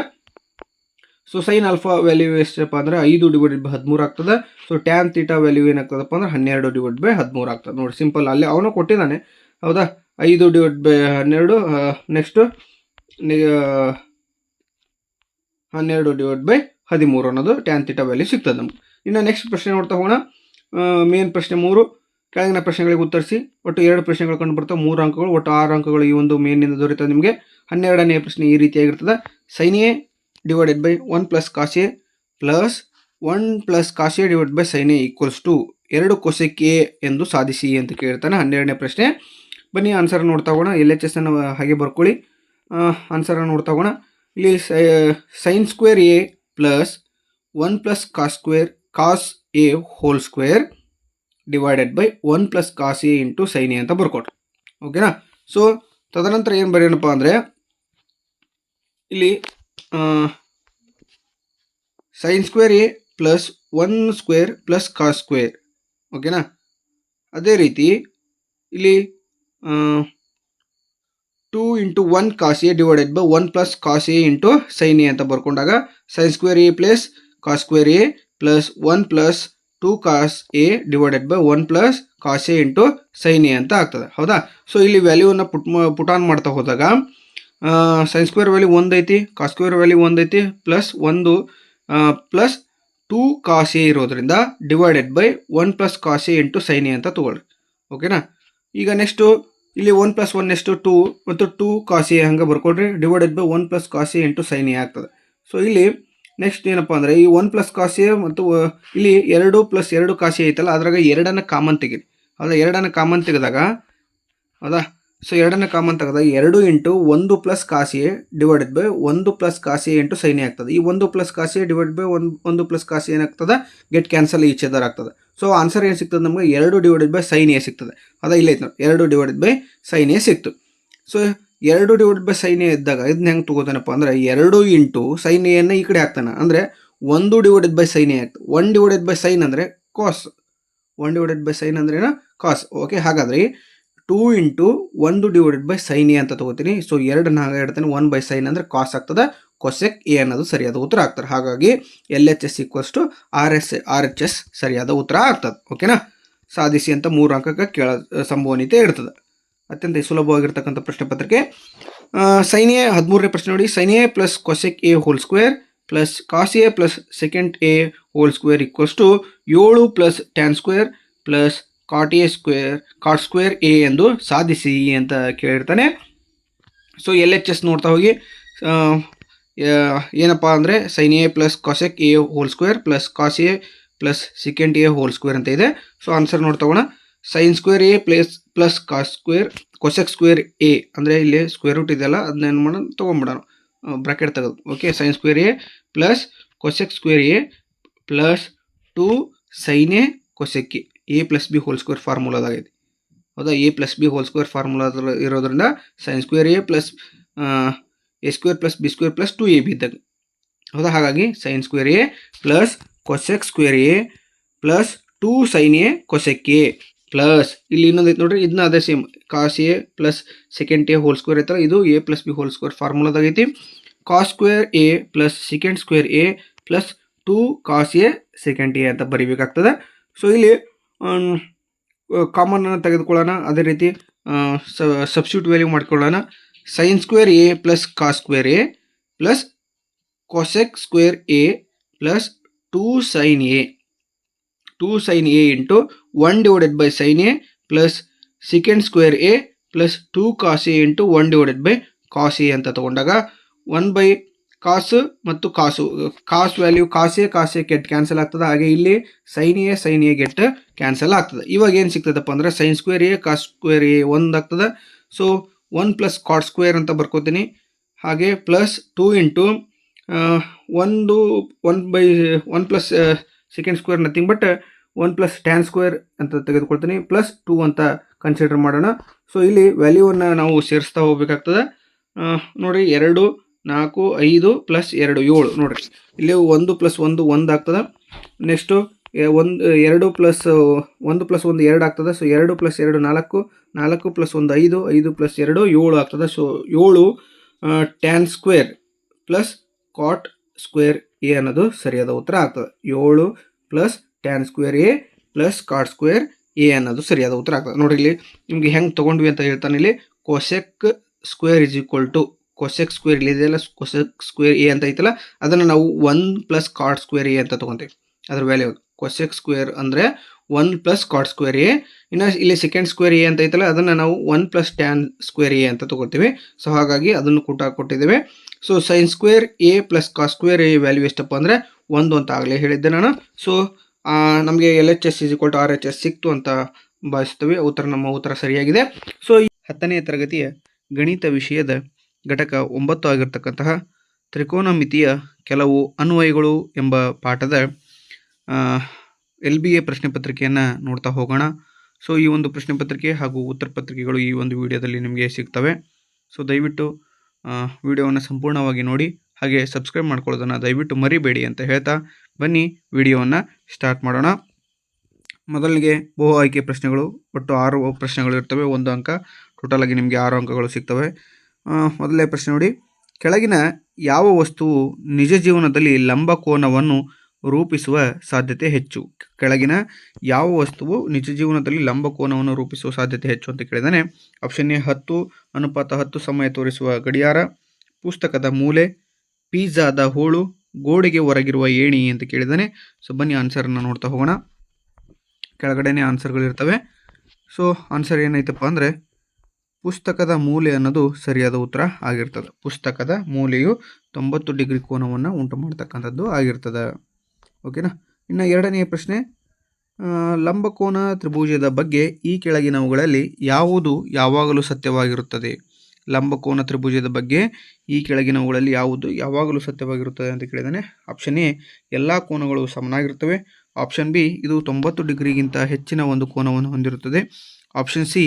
ಸೊ ಸೈನ್ ಆಲ್ಫಾ ವ್ಯಾಲ್ಯೂ ಎಷ್ಟಪ್ಪ ಅಂದರೆ 5 ಡಿವೈಡೆಡ್ ಬೈ 13 ಆಗ್ತದೆ. ಸೊ ಟ್ಯಾನ್ ತೀಟಾ ವ್ಯಾಲ್ಯೂ ಏನಾಗ್ತದಪ್ಪ ಅಂದ್ರೆ 12 ಡಿವೈಡ್ ಬೈ 13 ಆಗ್ತದೆ. ನೋಡಿ ಸಿಂಪಲ್, ಅಲ್ಲೇ ಅವನು ಕೊಟ್ಟಿದ್ದಾನೆ ಹೌದಾ. 5 divide by 12, next 12 divide by 13 ಅನ್ನೋದು ಟ್ಯಾನ್ ತೀಟಾ ವ್ಯಾಲ್ಯೂ ಸಿಗ್ತದೆ ನಮ್ಗೆ. ಇನ್ನು ನೆಕ್ಸ್ಟ್ ಪ್ರಶ್ನೆ ನೋಡ್ತಾ ಹೋಗೋಣ. ಮೇನ್ ಪ್ರಶ್ನೆ 3, ಕೆಳಗಿನ ಪ್ರಶ್ನೆಗಳಿಗೆ ಉತ್ತರಿಸಿ. ಒಟ್ಟು 2 ಪ್ರಶ್ನೆಗಳು ಕಂಡು ಬರ್ತವೆ, 3 ಅಂಕಗಳು, ಒಟ್ಟು 6 ಅಂಕಗಳು ಈ ಒಂದು ಮೇನಿಂದ ದೊರೆಯುತ್ತದೆ ನಿಮಗೆ. 12ನೇ ಪ್ರಶ್ನೆ ಈ ರೀತಿಯಾಗಿರ್ತದೆ. Sine A divided by 1 plus cos A plus 1 plus cos A divide by sine A equals to 2 cosec A ಎಂದು ಸಾಧಿಸಿ ಅಂತ ಕೇಳ್ತಾನೆ. 12ನೇ ಪ್ರಶ್ನೆ. ಬನ್ನಿ ಆನ್ಸರ್ ನೋಡ್ತಾ ಹೋಗೋಣ. LHS ಅನ್ನು ಹಾಗೆ ಬರ್ಕೊಳ್ಳಿ. ಆನ್ಸರ್ ನೋಡ್ತಾ ಹೋಗೋಣ. ಇಲ್ಲಿ sine square A plus 1 plus cos A whole square divided by 1 plus cos A into sine A ಅಂತ ಬರ್ಕೊಟ್ರು. ಓಕೆನಾ. ಸೊ ತದನಂತರ ಏನು ಬರೆಯೋಣಪ್ಪ ಅಂದರೆ ಇಲ್ಲಿ sine square A plus 1 square plus cos square. ಓಕೆನಾ. ಅದೇ ರೀತಿ ಇಲ್ಲಿ 2 into 1 cos A divided by 1 plus cos A into sine A ಅಂತ ಬರ್ಕೊಂಡಾಗ sine square A plus cos square A plus 1 plus 2 cos A divided by 1 plus cos A into sine A ಅಂತ ಆಗ್ತದೆ. ಹೌದಾ. So ಇಲ್ಲಿ ವ್ಯಾಲ್ಯೂವನ್ನು put on ಮಾಡ್ತಾ ಹೋದಾಗ sine square value 1 ಐತಿ, ಕಾಸ್ ಸ್ಕ್ವೇರ್ ವ್ಯಾಲ್ಯೂ 1 ಐತಿ, ಪ್ಲಸ್ 1 ಪ್ಲಸ್ 2 ಕಾಸ್ ಎ ಇರೋದ್ರಿಂದ divided by 1 plus cos A into sine A ಅಂತ ತೊಗೊಳ್ರಿ. ಓಕೆನಾ. ಈಗ ನೆಕ್ಸ್ಟು ಇಲ್ಲಿ 1 ಪ್ಲಸ್ 1 ಎಷ್ಟು 2 ಮತ್ತು 2 ಕಾಸ್ ಎ ಹಂಗೆ ಬರ್ಕೊಡ್ರಿ, divided by 1 plus cos A into sine A ಆಗ್ತದೆ. ಸೊ ಇಲ್ಲಿ ನೆಕ್ಸ್ಟ್ ಏನಪ್ಪ ಅಂದರೆ ಈ 1 ಪ್ಲಸ್ ಕಾಸ್ ಎ ಮತ್ತು ಇಲ್ಲಿ 2 ಪ್ಲಸ್ 2 ಕಾಸ್ ಎ ಐತಲ್ಲ, ಅದ್ರಾಗ 2 ಕಾಮನ್ ತೆಗೀರಿ. ಹೌದಾ. 2 ಕಾಮನ್ ತೆಗೆದಾಗ ಹೌದಾ. ಸೊ 2 ಕಾಮನ್ ತೆಗೆದಾಗ 2 into 1 plus cos A divided by 1 plus cos A into sine A ಆಗ್ತದೆ. ಈ 1 plus cos A divide by 1 plus cos A ಏನಾಗ್ತದೆ, ಗೆಟ್ ಕ್ಯಾನ್ಸಲ್ ಈಚ್ ಅದರ್ ಆಗ್ತದೆ. ಸೊ ಆನ್ಸರ್ ಏನು ಸಿಗ್ತದೆ ನಮಗೆ, 2 ಡಿವೈಡೆಡ್ ಬೈ ಸೈನ್ ಎ ಸಿಗ್ತದೆ. ಅದ ಇಲ್ಲೈತೆ ನೋಡಿ, 2 ಡಿವೈಡೆಡ್ ಬೈ ಸೈನ್ ಎ ಸಿಕ್ತು. So 2 divided by sine A ಇದ್ದಾಗ ಇದನ್ನ ಹೆಂಗೆ ತಗೋತಾನಪ್ಪ ಅಂದರೆ 2 ಇಂಟು ಸೈನ್ ಎನ್ನು ಈ ಕಡೆ ಹಾಕ್ತಾನೆ, ಅಂದರೆ 1 ಡಿವೈಡೆಡ್ ಬೈ ಸೈನ್ ಎ ಆಗ್ತದೆ. 1 ಡಿವೈಡೆಡ್ ಬೈ ಸೈನ್ ಅಂದರೆ ಕಾಸ್, 1 ಡಿವೈಡೆಡ್ ಬೈ ಸೈನ್ ಅಂದ್ರೆ ಏನು, ಕಾಸ್. ಓಕೆ. ಹಾಗಾದರೆ 2 into 1 divided by sine A ಅಂತ ತಗೋತೀನಿ. ಸೊ 2 ಹಾಗೆ ಇಡ್ತೀನಿ, 1 ಬೈ ಸೈನ್ ಅಂದರೆ ಕಾಸ್ ಆಗ್ತದೆ, ಕೊಸೆಕ್ ಎ ಅನ್ನೋದು ಸರಿಯಾದ ಉತ್ತರ ಆಗ್ತಾರೆ. ಹಾಗಾಗಿ LHS ಈಕ್ವಲ್ಸ್ ಟು RHS ಸರಿಯಾದ ಉತ್ತರ ಆಗ್ತದೆ. ಓಕೆನಾ. ಸಾಧಿಸಿ ಅಂತ 3 ಅಂಕಕ್ಕೆ ಸಂಭವನೀಯತೆ ಇರ್ತದೆ. ಅತ್ಯಂತ ಸುಲಭವಾಗಿರ್ತಕ್ಕಂಥ ಪ್ರಶ್ನೆ ಪತ್ರಿಕೆ. ಸೈನ್ ಎ 13ನೇ ಪ್ರಶ್ನೆ ನೋಡಿ. Sine A plus cosec A whole square plus cos A plus second A whole square equals to 7 plus tan square plus cot square A ಎಂದು ಸಾಧಿಸಿ ಅಂತ ಕೇಳಿರ್ತಾನೆ. ಸೊ LHS ನೋಡ್ತಾ ಹೋಗಿ ಏನಪ್ಪ ಅಂದರೆ sine A plus cosec A whole square plus cos A plus second A whole square ಅಂತ ಇದೆ. So answer ನೋಡ್ತಗೋಣ. Sine square A plus cos square cosec square A ಅಂದರೆ ಇಲ್ಲಿ ಸ್ಕ್ವೇರ್ ರೂಟ್ ಇದೆಯಲ್ಲ, ಅದನ್ನ ಏನು ಮಾಡೋಣ ತೊಗೊಂಬಿಡೋಣ, ಬ್ರಾಕೆಟ್ ತೆಗೆದು. Okay. Sine square A plus cosec square A plus 2 sine A cosec A plus B whole square ಫಾರ್ಮುಲಾದಾಗೈತಿ. ಹೌದಾ. A plus B whole square formula ಇರೋದ್ರಿಂದ sine square A plus A square plus B square plus 2ab ಇದ್ದಾಗ. ಹೌದಾ. ಹಾಗಾಗಿ sine square A plus cosec square A plus 2 sine A cosec A plus ಇಲ್ಲಿ ಇನ್ನೊಂದು ಐತೆ ನೋಡ್ರಿ, ಇದನ್ನ ಅದೇ same cos A plus second A whole square ಐತಲ್ಲ, ಇದು A plus B whole square ಫಾರ್ಮುಲಾದಾಗೈತಿ. Cos square A plus second square A plus 2 cos A second A ಅಂತ ಬರಿಬೇಕಾಗ್ತದೆ. ಸೊ ಇಲ್ಲಿ ಕಾಮನನ್ನು ತೆಗೆದುಕೊಳ್ಳೋಣ. ಅದೇ ರೀತಿ ಸಬ್ಸ್ಟಿಟ್ಯೂಟ್ ವ್ಯಾಲ್ಯೂ ಮಾಡ್ಕೊಳ್ಳೋಣ. Sine square A plus cos square A plus cosec square A plus 2 sine A into 1 divided by sine A plus second square A plus 2 cos A into 1 divided by cos A ಅಂತ ತೊಗೊಂಡಾಗ 1 by cos ಮತ್ತು cos value ಕಾಸೆ get cancel ಆಗ್ತದೆ. ಹಾಗೆ ಇಲ್ಲಿ sine A get cancel ಆಗ್ತದೆ. ಇವಾಗ ಏನು ಸಿಗ್ತದಪ್ಪ ಅಂದ್ರೆ sine square A cos square A 1 ಆಗ್ತದೆ. ಸೊ 1 ಪ್ಲಸ್ ಕಾಟ್ ಸ್ಕ್ವೇರ್ ಅಂತ ಬರ್ಕೋತೀನಿ. ಹಾಗೆ plus 2 into 1 plus second square nothing but 1 plus tan square ಅಂತ ತೆಗೆದುಕೊಳ್ತೀನಿ, ಪ್ಲಸ್ 2 ಅಂತ ಕನ್ಸಿಡರ್ ಮಾಡೋಣ. ಸೊ ಇಲ್ಲಿ ವ್ಯಾಲ್ಯೂವನ್ನು ನಾವು ಸೇರಿಸ್ತಾ ಹೋಗ್ಬೇಕಾಗ್ತದೆ. ನೋಡಿರಿ 2 4 5 ಪ್ಲಸ್ 2 7 ನೋಡಿರಿ ಇಲ್ಲಿ 1 ಪ್ಲಸ್ 1 ಆಗ್ತದೆ. ನೆಕ್ಸ್ಟು 2 ಪ್ಲಸ್ 1 ಪ್ಲಸ್ 1 2 ಆಗ್ತದೆ. ಸೊ 2 ಪ್ಲಸ್ 2 4 ಪ್ಲಸ್ 1 5 ಪ್ಲಸ್ 2 7 ಆಗ್ತದೆ. So 7 tan square plus cot square A ಅನ್ನೋದು ಸರಿಯಾದ ಉತ್ತರ ಆಗ್ತದೆ. 7 plus tan square A plus cot square A ಅನ್ನೋದು ಸರಿಯಾದ ಉತ್ತರ ಆಗ್ತದೆ. ನೋಡಿ ಇಲ್ಲಿ ನಿಮಗೆ ಹೆಂಗೆ ತೊಗೊಂಡ್ವಿ ಅಂತ ಹೇಳ್ತಾನೆ. ಇಲ್ಲಿ cosec square is equal to cosec square ಇಲ್ಲಿದೆಯಲ್ಲ, ಕೊಸೆಕ್ ಸ್ಕ್ವೇರ್ ಎ ಅಂತ ಐತಲ್ಲ, ಅದನ್ನು ನಾವು 1 ಪ್ಲಸ್ ಕಾಟ್ ಸ್ಕ್ವೇರ್ ಎ ಅಂತ ತೊಗೊತೀವಿ. ಅದ್ರ ವ್ಯಾಲ್ಯೂ ಕೊಸೆಕ್ ಸ್ಕ್ವೇರ್ ಅಂದರೆ 1 ಪ್ಲಸ್ ಕಾಟ್ ಸ್ಕ್ವೇರ್ ಎ. ಇನ್ನು ಇಲ್ಲಿ ಸೆಕೆಂಡ್ ಸ್ಕ್ವೇರ್ ಎ ಅಂತ ಐತಲ್ಲ, ಅದನ್ನು ನಾವು 1 ಪ್ಲಸ್ ಟ್ಯಾನ್ ಸ್ಕ್ವೇರ್ ಎ ಅಂತ ತೊಗೊಳ್ತೀವಿ. ಸೊ ಹಾಗಾಗಿ ಅದನ್ನು ಕೊಟ್ಟಿದ್ದೇವೆ. So sine square A plus cos square A value ಎಷ್ಟಪ್ಪ ಅಂದರೆ 1 ಅಂತ ಆಗಲೇ ಹೇಳಿದ್ದೆ ನಾನು. ಸೊ ನಮಗೆ LHS = RHS ಸಿಕ್ತು ಅಂತ ಭಾವಿಸ್ತೇವೆ. ನಮ್ಮ ಉತ್ತರ ಸರಿಯಾಗಿದೆ. ಸೊ 10ನೇ ತರಗತಿಯ ಗಣಿತ ವಿಷಯದ ಘಟಕ 9 ಆಗಿರ್ತಕ್ಕಂತಹ ತ್ರಿಕೋನಮಿತಿಯ ಕೆಲವು ಅನ್ವಯಗಳು ಎಂಬ ಪಾಠದ LBA ಪ್ರಶ್ನೆ ಪತ್ರಿಕೆಯನ್ನು ನೋಡ್ತಾ ಹೋಗೋಣ. ಸೊ ಈ ಒಂದು ಪ್ರಶ್ನೆ ಪತ್ರಿಕೆ ಹಾಗೂ ಉತ್ತರ ಪತ್ರಿಕೆಗಳು ಈ ಒಂದು ವಿಡಿಯೋದಲ್ಲಿ ನಿಮಗೆ ಸಿಗ್ತವೆ. ಸೊ ದಯವಿಟ್ಟು ವಿಡಿಯೋವನ್ನು ಸಂಪೂರ್ಣವಾಗಿ ನೋಡಿ, ಹಾಗೆ ಸಬ್ಸ್ಕ್ರೈಬ್ ಮಾಡ್ಕೊಳ್ಳೋದನ್ನು ದಯವಿಟ್ಟು ಮರಿಬೇಡಿ ಅಂತ ಹೇಳ್ತಾ ಬನ್ನಿ ವಿಡಿಯೋವನ್ನು ಸ್ಟಾರ್ಟ್ ಮಾಡೋಣ. ಮೊದಲಿಗೆ ಬಹು ಆಯ್ಕೆ ಪ್ರಶ್ನೆಗಳು. ಒಟ್ಟು 6 ಪ್ರಶ್ನೆಗಳು ಇರ್ತವೆ, 1 ಅಂಕ. ಟೋಟಲ್ ಆಗಿ ನಿಮಗೆ 6 ಅಂಕಗಳು ಸಿಗ್ತವೆ. ಮೊದಲನೇ ಪ್ರಶ್ನೆ ನೋಡಿ. ಕೆಳಗಿನ ಯಾವ ವಸ್ತುವು ನಿಜ ಜೀವನದಲ್ಲಿ ಲಂಬ ಕೋನವನ್ನು ರೂಪಿಸುವ ಸಾಧ್ಯತೆ ಹೆಚ್ಚು? ಕೆಳಗಿನ ಯಾವ ವಸ್ತುವು ನಿಜ ಜೀವನದಲ್ಲಿ ಲಂಬ ಕೋನವನ್ನು ರೂಪಿಸುವ ಸಾಧ್ಯತೆ ಹೆಚ್ಚು ಅಂತ ಕೇಳಿದಾನೆ. ಆಪ್ಷನ್ ಎ 10:10 ಸಮಯ ತೋರಿಸುವ ಗಡಿಯಾರ, ಪುಸ್ತಕದ ಮೂಲೆ, ಪಿಜ್ಜಾದ ಹೋಳು, ಗೋಡೆಗೆ ಹೊರಗಿರುವ ಏಣಿ ಅಂತ ಕೇಳಿದಾನೆ. ಸೊ ಬನ್ನಿ ಆನ್ಸರನ್ನು ನೋಡ್ತಾ ಹೋಗೋಣ. ಕೆಳಗಡೆನೇ ಆನ್ಸರ್ಗಳಿರ್ತವೆ. ಸೊ ಆನ್ಸರ್ ಏನೈತಪ್ಪ ಅಂದರೆ ಪುಸ್ತಕದ ಮೂಲೆ ಅನ್ನೋದು ಸರಿಯಾದ ಉತ್ತರ ಆಗಿರ್ತದೆ. ಪುಸ್ತಕದ ಮೂಲೆಯು 90 ಡಿಗ್ರಿ ಕೋನವನ್ನು ಉಂಟು ಮಾಡ್ತಕ್ಕಂಥದ್ದು ಆಗಿರ್ತದೆ. ಓಕೆನಾ. ಇನ್ನು 2ನೇ ಪ್ರಶ್ನೆ. ಲಂಬಕೋನ ತ್ರಿಭುಜದ ಬಗ್ಗೆ ಈ ಕೆಳಗಿನವುಗಳಲ್ಲಿ ಯಾವುದು ಯಾವಾಗಲೂ ಸತ್ಯವಾಗಿರುತ್ತದೆ? ಲಂಬಕೋನ ತ್ರಿಭುಜದ ಬಗ್ಗೆ ಈ ಕೆಳಗಿನವುಗಳಲ್ಲಿ ಯಾವುದು ಯಾವಾಗಲೂ ಸತ್ಯವಾಗಿರುತ್ತದೆ ಅಂತ ಕೇಳಿದಾನೆ. ಆಪ್ಷನ್ ಎ ಎಲ್ಲ ಕೋನಗಳು ಸಮನಾಗಿರುತ್ತವೆ. ಆಪ್ಷನ್ ಬಿ ಇದು 90 ಡಿಗ್ರಿಗಿಂತ ಹೆಚ್ಚಿನ ಒಂದು ಕೋನವನ್ನು ಹೊಂದಿರುತ್ತದೆ. ಆಪ್ಷನ್ ಸಿ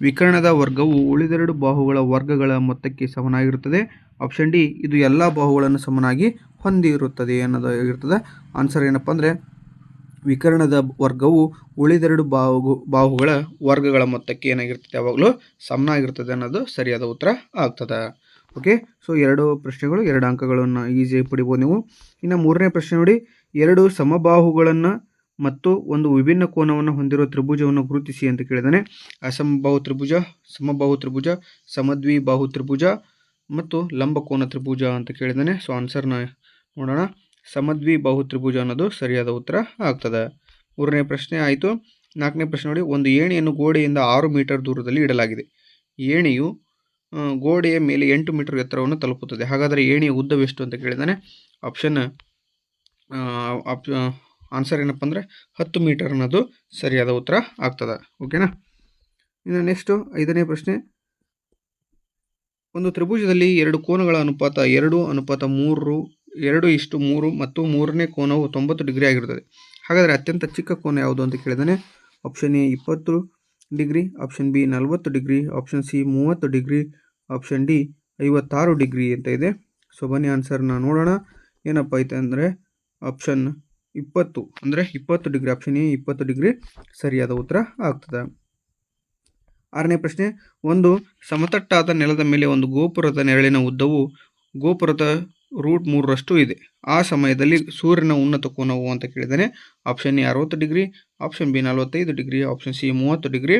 ವಿಕರ್ಣದ ವರ್ಗವು ಉಳಿದೆರಡು ಬಾಹುಗಳ ವರ್ಗಗಳ ಮೊತ್ತಕ್ಕೆ ಸಮನಾಗಿರುತ್ತದೆ. ಆಪ್ಷನ್ ಡಿ ಇದು ಎಲ್ಲ ಬಾಹುಗಳನ್ನು ಸಮನಾಗಿ ಹೊಂದಿರುತ್ತದೆ ಅನ್ನೋದಾಗಿರ್ತದೆ. ಆನ್ಸರ್ ಏನಪ್ಪ ಅಂದರೆ ವಿಕರ್ಣದ ವರ್ಗವು ಉಳಿದೆರಡು ಬಾಹುಗಳ ವರ್ಗಗಳ ಮೊತ್ತಕ್ಕೆ ಏನಾಗಿರ್ತದೆ, ಯಾವಾಗಲೂ ಸಮನಾಗಿರ್ತದೆ ಅನ್ನೋದು ಸರಿಯಾದ ಉತ್ತರ ಆಗ್ತದೆ. ಓಕೆ. ಸೊ 2 ಪ್ರಶ್ನೆಗಳು 2 ಅಂಕಗಳನ್ನು ಈಸಿಯಾಗಿ ಪಡಿಬೋದು ನೀವು. ಇನ್ನು 3ನೇ ಪ್ರಶ್ನೆ ನೋಡಿ. 2 ಸಮಬಾಹುಗಳನ್ನು ಮತ್ತು ಒಂದು ವಿಭಿನ್ನ ಕೋನವನ್ನು ಹೊಂದಿರುವ ತ್ರಿಭುಜವನ್ನು ಗುರುತಿಸಿ ಅಂತ ಕೇಳಿದಾನೆ. ಅಸಮಬಾಹು ತ್ರಿಭುಜ, ಸಮಬಾಹು ತ್ರಿಭುಜ, ಸಮದ್ವಿಬಾಹು ತ್ರಿಭುಜ ಮತ್ತು ಲಂಬಕೋನ ತ್ರಿಭುಜ ಅಂತ ಕೇಳಿದಾನೆ. ಸೊ ಆನ್ಸರ್ನ ನೋಡೋಣ. ಸಮದ್ವಿಬಾಹು ತ್ರಿಭುಜ ಅನ್ನೋದು ಸರಿಯಾದ ಉತ್ತರ ಆಗ್ತದೆ. 3ನೇ ಪ್ರಶ್ನೆ ಆಯಿತು. 4ನೇ ಪ್ರಶ್ನೆ ನೋಡಿ. ಒಂದು ಏಣಿಯನ್ನು ಗೋಡೆಯಿಂದ 6 ಮೀಟರ್ ದೂರದಲ್ಲಿ ಇಡಲಾಗಿದೆ. ಏಣಿಯು ಗೋಡೆಯ ಮೇಲೆ 8 ಮೀಟರ್ ಎತ್ತರವನ್ನು ತಲುಪುತ್ತದೆ. ಹಾಗಾದರೆ ಏಣಿಯ ಉದ್ದವೆಷ್ಟು ಅಂತ ಕೇಳಿದಾನೆ. ಆನ್ಸರ್ ಏನಪ್ಪ ಅಂದರೆ 10 ಮೀಟರ್ ಅನ್ನೋದು ಸರಿಯಾದ ಉತ್ತರ ಆಗ್ತದೆ. ಓಕೆನಾ. ಇನ್ನು ನೆಕ್ಸ್ಟು 5ನೇ ಪ್ರಶ್ನೆ. ಒಂದು ತ್ರಿಭುಜದಲ್ಲಿ 2 ಕೋನಗಳ ಅನುಪಾತ 2:3 2:3 ಮತ್ತು 3ನೇ ಕೋನವು 90 ಡಿಗ್ರಿ ಆಗಿರುತ್ತದೆ. ಹಾಗಾದರೆ ಅತ್ಯಂತ ಚಿಕ್ಕ ಕೋನ ಯಾವುದು ಅಂತ ಕೇಳಿದಾನೆ. Option A 20 degree, option B 40 degree, option C 30 degree, option D 56 degree ಅಂತ ಇದೆ. ಸೊ ಬನ್ನಿ ಆನ್ಸರ್ನ ನೋಡೋಣ. ಏನಪ್ಪ ಐತೆ ಅಂದರೆ ಆಪ್ಷನ್ 20 ಅಂದರೆ 20 ಡಿಗ್ರಿ. ಆಪ್ಷನ್ ಎ 20 ಡಿಗ್ರಿ ಸರಿಯಾದ ಉತ್ತರ ಆಗ್ತದೆ. 6ನೇ ಪ್ರಶ್ನೆ. ಒಂದು ಸಮತಟ್ಟಾದ ನೆಲದ ಮೇಲೆ ಒಂದು ಗೋಪುರದ ನೆರಳಿನ ಉದ್ದವು ಗೋಪುರದ √3 ಇದೆ. ಆ ಸಮಯದಲ್ಲಿ ಸೂರ್ಯನ ಉನ್ನತ ಕೋನವು ಅಂತ ಕೇಳಿದ್ದಾನೆ. Option A 60 degree, option B 45 degree, option C 30 degree,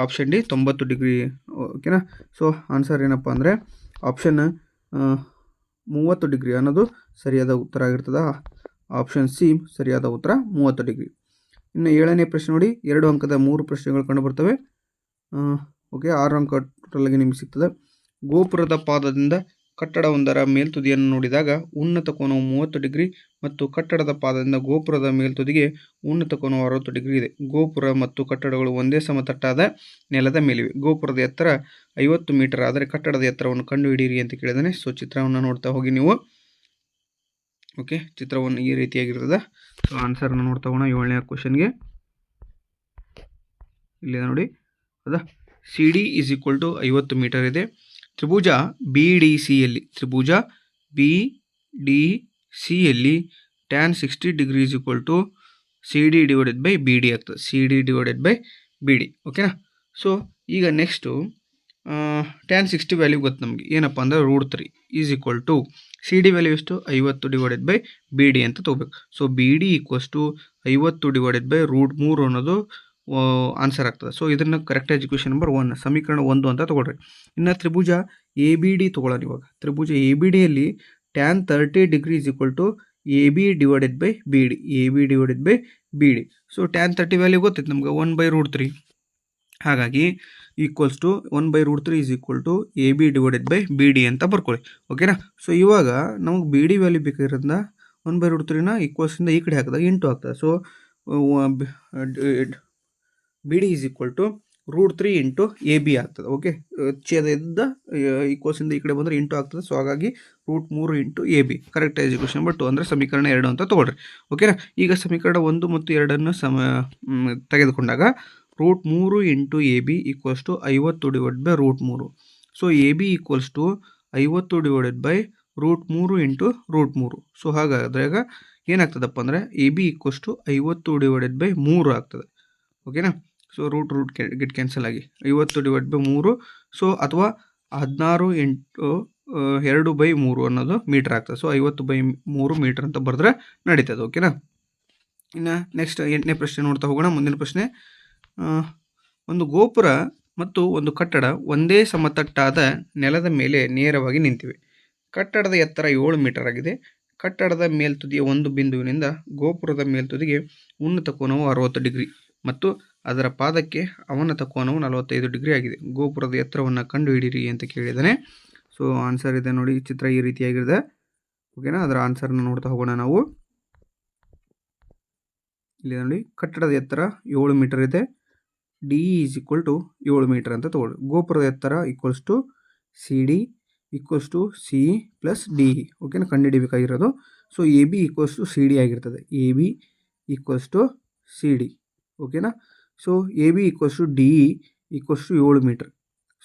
option D 90 degree. ಓಕೆನಾ. ಸೊ ಆನ್ಸರ್ ಏನಪ್ಪ ಅಂದರೆ ಆಪ್ಷನ್ 30 ಡಿಗ್ರಿ ಅನ್ನೋದು ಸರಿಯಾದ ಉತ್ತರ ಆಗಿರ್ತದೆ. ಆಪ್ಷನ್ ಸಿ ಸರಿಯಾದ ಉತ್ತರ 30 ಡಿಗ್ರಿ. ಇನ್ನು 7ನೇ ಪ್ರಶ್ನೆ ನೋಡಿ. 2 ಅಂಕದ 3 ಪ್ರಶ್ನೆಗಳು ಕಂಡುಬರ್ತವೆ. ಓಕೆ. 6 ಅಂಕ ಟೋಟಲಾಗಿ ನಿಮಗೆ ಸಿಗ್ತದೆ. ಗೋಪುರದ ಪಾದದಿಂದ ಕಟ್ಟಡವೊಂದರ ಮೇಲ್ತುದಿಯನ್ನು ನೋಡಿದಾಗ ಉನ್ನತ ಕೋನವು 30 ಡಿಗ್ರಿ ಮತ್ತು ಕಟ್ಟಡದ ಪಾದದಿಂದ ಗೋಪುರದ ಮೇಲ್ತುದಿಗೆ ಉನ್ನತ ಕೋನವು 60 ಡಿಗ್ರಿ ಇದೆ. ಗೋಪುರ ಮತ್ತು ಕಟ್ಟಡಗಳು ಒಂದೇ ಸಮತಟ್ಟಾದ ನೆಲದ ಮೇಲಿವೆ. ಗೋಪುರದ ಎತ್ತರ 50 ಮೀಟರ್ ಆದರೆ ಕಟ್ಟಡದ ಎತ್ತರವನ್ನು ಕಂಡುಹಿಡಿಯಿರಿ ಅಂತ ಕೇಳಿದಾನೆ. ಸೊ ಚಿತ್ರವನ್ನು ನೋಡ್ತಾ ಹೋಗಿ ನೀವು. ಓಕೆ, ಚಿತ್ರವನ್ನು ಈ ರೀತಿಯಾಗಿರ್ತದೆ. ಸೊ ಆನ್ಸರ್ನ ನೋಡ್ತಾ ಹೋಗೋಣ 7ನೇ ಕ್ವಶನ್ಗೆ. ಇಲ್ಲಿದೆ ನೋಡಿ, ಹೌದಾ. C D is equal to 50 metre ಇದೆ. ತ್ರಿಭುಜ ಬಿ ಡಿ ಸಿಯಲ್ಲಿ tan 60 degree is equal to C D divided by B D ಆಗ್ತದೆ. C D divided by B D. ಓಕೆನಾ. ಸೊ ಈಗ ನೆಕ್ಸ್ಟು ಟ್ಯಾನ್ 60 ವ್ಯಾಲ್ಯೂ ಗೊತ್ತು ನಮಗೆ, ಏನಪ್ಪ ಅಂದರೆ √3 is equal to C D value ಎಷ್ಟು 50 ಡಿವೈಡೆಡ್ ಬೈ ಬಿ ಡಿ ಅಂತ ತೊಗೋಬೇಕು. So B D equals to 50 divided by √3 ಅನ್ನೋದು ಆನ್ಸರ್ ಆಗ್ತದೆ. ಸೊ ಇದನ್ನು ಕರೆಕ್ಟ್ ಎಕ್ವೇಷನ್ ನಂಬರ್ 1 ಸಮೀಕರಣ 1 ಅಂತ ತೊಗೊಳ್ರಿ. ಇನ್ನು ತ್ರಿಭುಜ ಎ ಬಿ ಡಿ ತೊಗೊಳ್ಳೋಣ. ಇವಾಗ ತ್ರಿಭುಜ ಎ ಬಿ ಡಿಯಲ್ಲಿ tan 30 degree is equal to A B divided by B D. A B divided by B D. So tan 30 value ಗೊತ್ತೈತೆ ನಮ್ಗೆ 1/√3. ಹಾಗಾಗಿ equals to 1/√3 is equal to A B divided by B D ಅಂತ ಬರ್ಕೊಳ್ಳಿ. ಓಕೆನಾ. So ಇವಾಗ ನಮಗೆ B D value ಬೇಕಾಗಿರೋದ್ರಿಂದ 1/√3ನ ಈಕ್ವಲ್ಸಿಂದ ಈ ಕಡೆ ಹಾಕಿದಾಗ ಇಂಟು ಆಗ್ತದೆ. So B D is equal to √3 into A B ಆಗ್ತದೆ. ಓಕೆ, ಛೇದದಿಂದ ಈಕ್ವಲ್ಸಿಂದ ಈ ಕಡೆ ಬಂದರೆ ಇಂಟು ಆಗ್ತದೆ. ಸೊ ಹಾಗಾಗಿ √3 into A B correct equation number 2 ಅಂದರೆ ಸಮೀಕರಣ 2 ಅಂತ ತೊಗೊಳ್ರಿ. ಓಕೆನಾ. ಈಗ ಸಮೀಕರಣ 1 ಮತ್ತು 2 ತೆಗೆದುಕೊಂಡಾಗ √3 into A B equals to 50 divide by √3. So A B equals to 50 divided by √3 into √3. So ಹಾಗಾದಾಗ ಏನಾಗ್ತದಪ್ಪ ಅಂದರೆ A B equals to 50 divided by 3 ಆಗ್ತದೆ. ಓಕೆನಾ. ಸೊ ರೂಟ್ ಗೆಟ್ ಕ್ಯಾನ್ಸಲ್ ಆಗಿ 50 ಡಿವೈಡ್ ಬೈ 3. ಸೊ ಅಥವಾ 16 ಇಂಟು 2/3 ಅನ್ನೋದು ಮೀಟರ್ ಆಗ್ತದೆ. So 50/3 metre ಅಂತ ಬರೆದ್ರೆ ನಡೀತದೆ. ಓಕೆನಾ. ಇನ್ನು ನೆಕ್ಸ್ಟ್ 8ನೇ ಪ್ರಶ್ನೆ ನೋಡ್ತಾ ಹೋಗೋಣ. ಮುಂದಿನ ಪ್ರಶ್ನೆ, ಒಂದು ಗೋಪುರ ಮತ್ತು ಒಂದು ಕಟ್ಟಡ ಒಂದೇ ಸಮತಟ್ಟಾದ ನೆಲದ ಮೇಲೆ ನೇರವಾಗಿ ನಿಂತಿವೆ. ಕಟ್ಟಡದ ಎತ್ತರ 7 ಮೀಟರ್ ಆಗಿದೆ. ಕಟ್ಟಡದ ಮೇಲ್ತುದಿಯ ಒಂದು ಬಿಂದುವಿನಿಂದ ಗೋಪುರದ ಮೇಲ್ತುದಿಗೆ ಉನ್ನತ ಕೋನವು 60 ಡಿಗ್ರಿ ಮತ್ತು ಅದರ ಪಾದಕ್ಕೆ ಅವನತ ಕೋನವು 45 ಡಿಗ್ರಿ ಆಗಿದೆ. ಗೋಪುರದ ಎತ್ತರವನ್ನು ಕಂಡುಹಿಡಿಯಿರಿ ಅಂತ ಕೇಳಿದ್ದಾನೆ. ಸೊ ಆನ್ಸರ್ ಇದೆ ನೋಡಿ, ಚಿತ್ರ ಈ ರೀತಿಯಾಗಿದೆ. ಓಕೆನಾ. ಅದರ ಆನ್ಸರ್ನ ನೋಡ್ತಾ ಹೋಗೋಣ ನಾವು. ಇಲ್ಲಿ ನೋಡಿ, ಕಟ್ಟಡದ ಎತ್ತರ 7 ಮೀಟರ್ ಇದೆ. D is equal to 7 metre ಅಂತ ತೊಗೊಳ್ಳಿ. ಗೋಪುರದ ಎತ್ತರ equals to C D equals to C plus D. ಓಕೆನಾ, ಕಂಡುಹಿಡಿಬೇಕಾಗಿರೋದು. So A B equals to C D ಆಗಿರ್ತದೆ. A B equals to C D. ಓಕೆನಾ. So A B equals to D equals to 7 metre.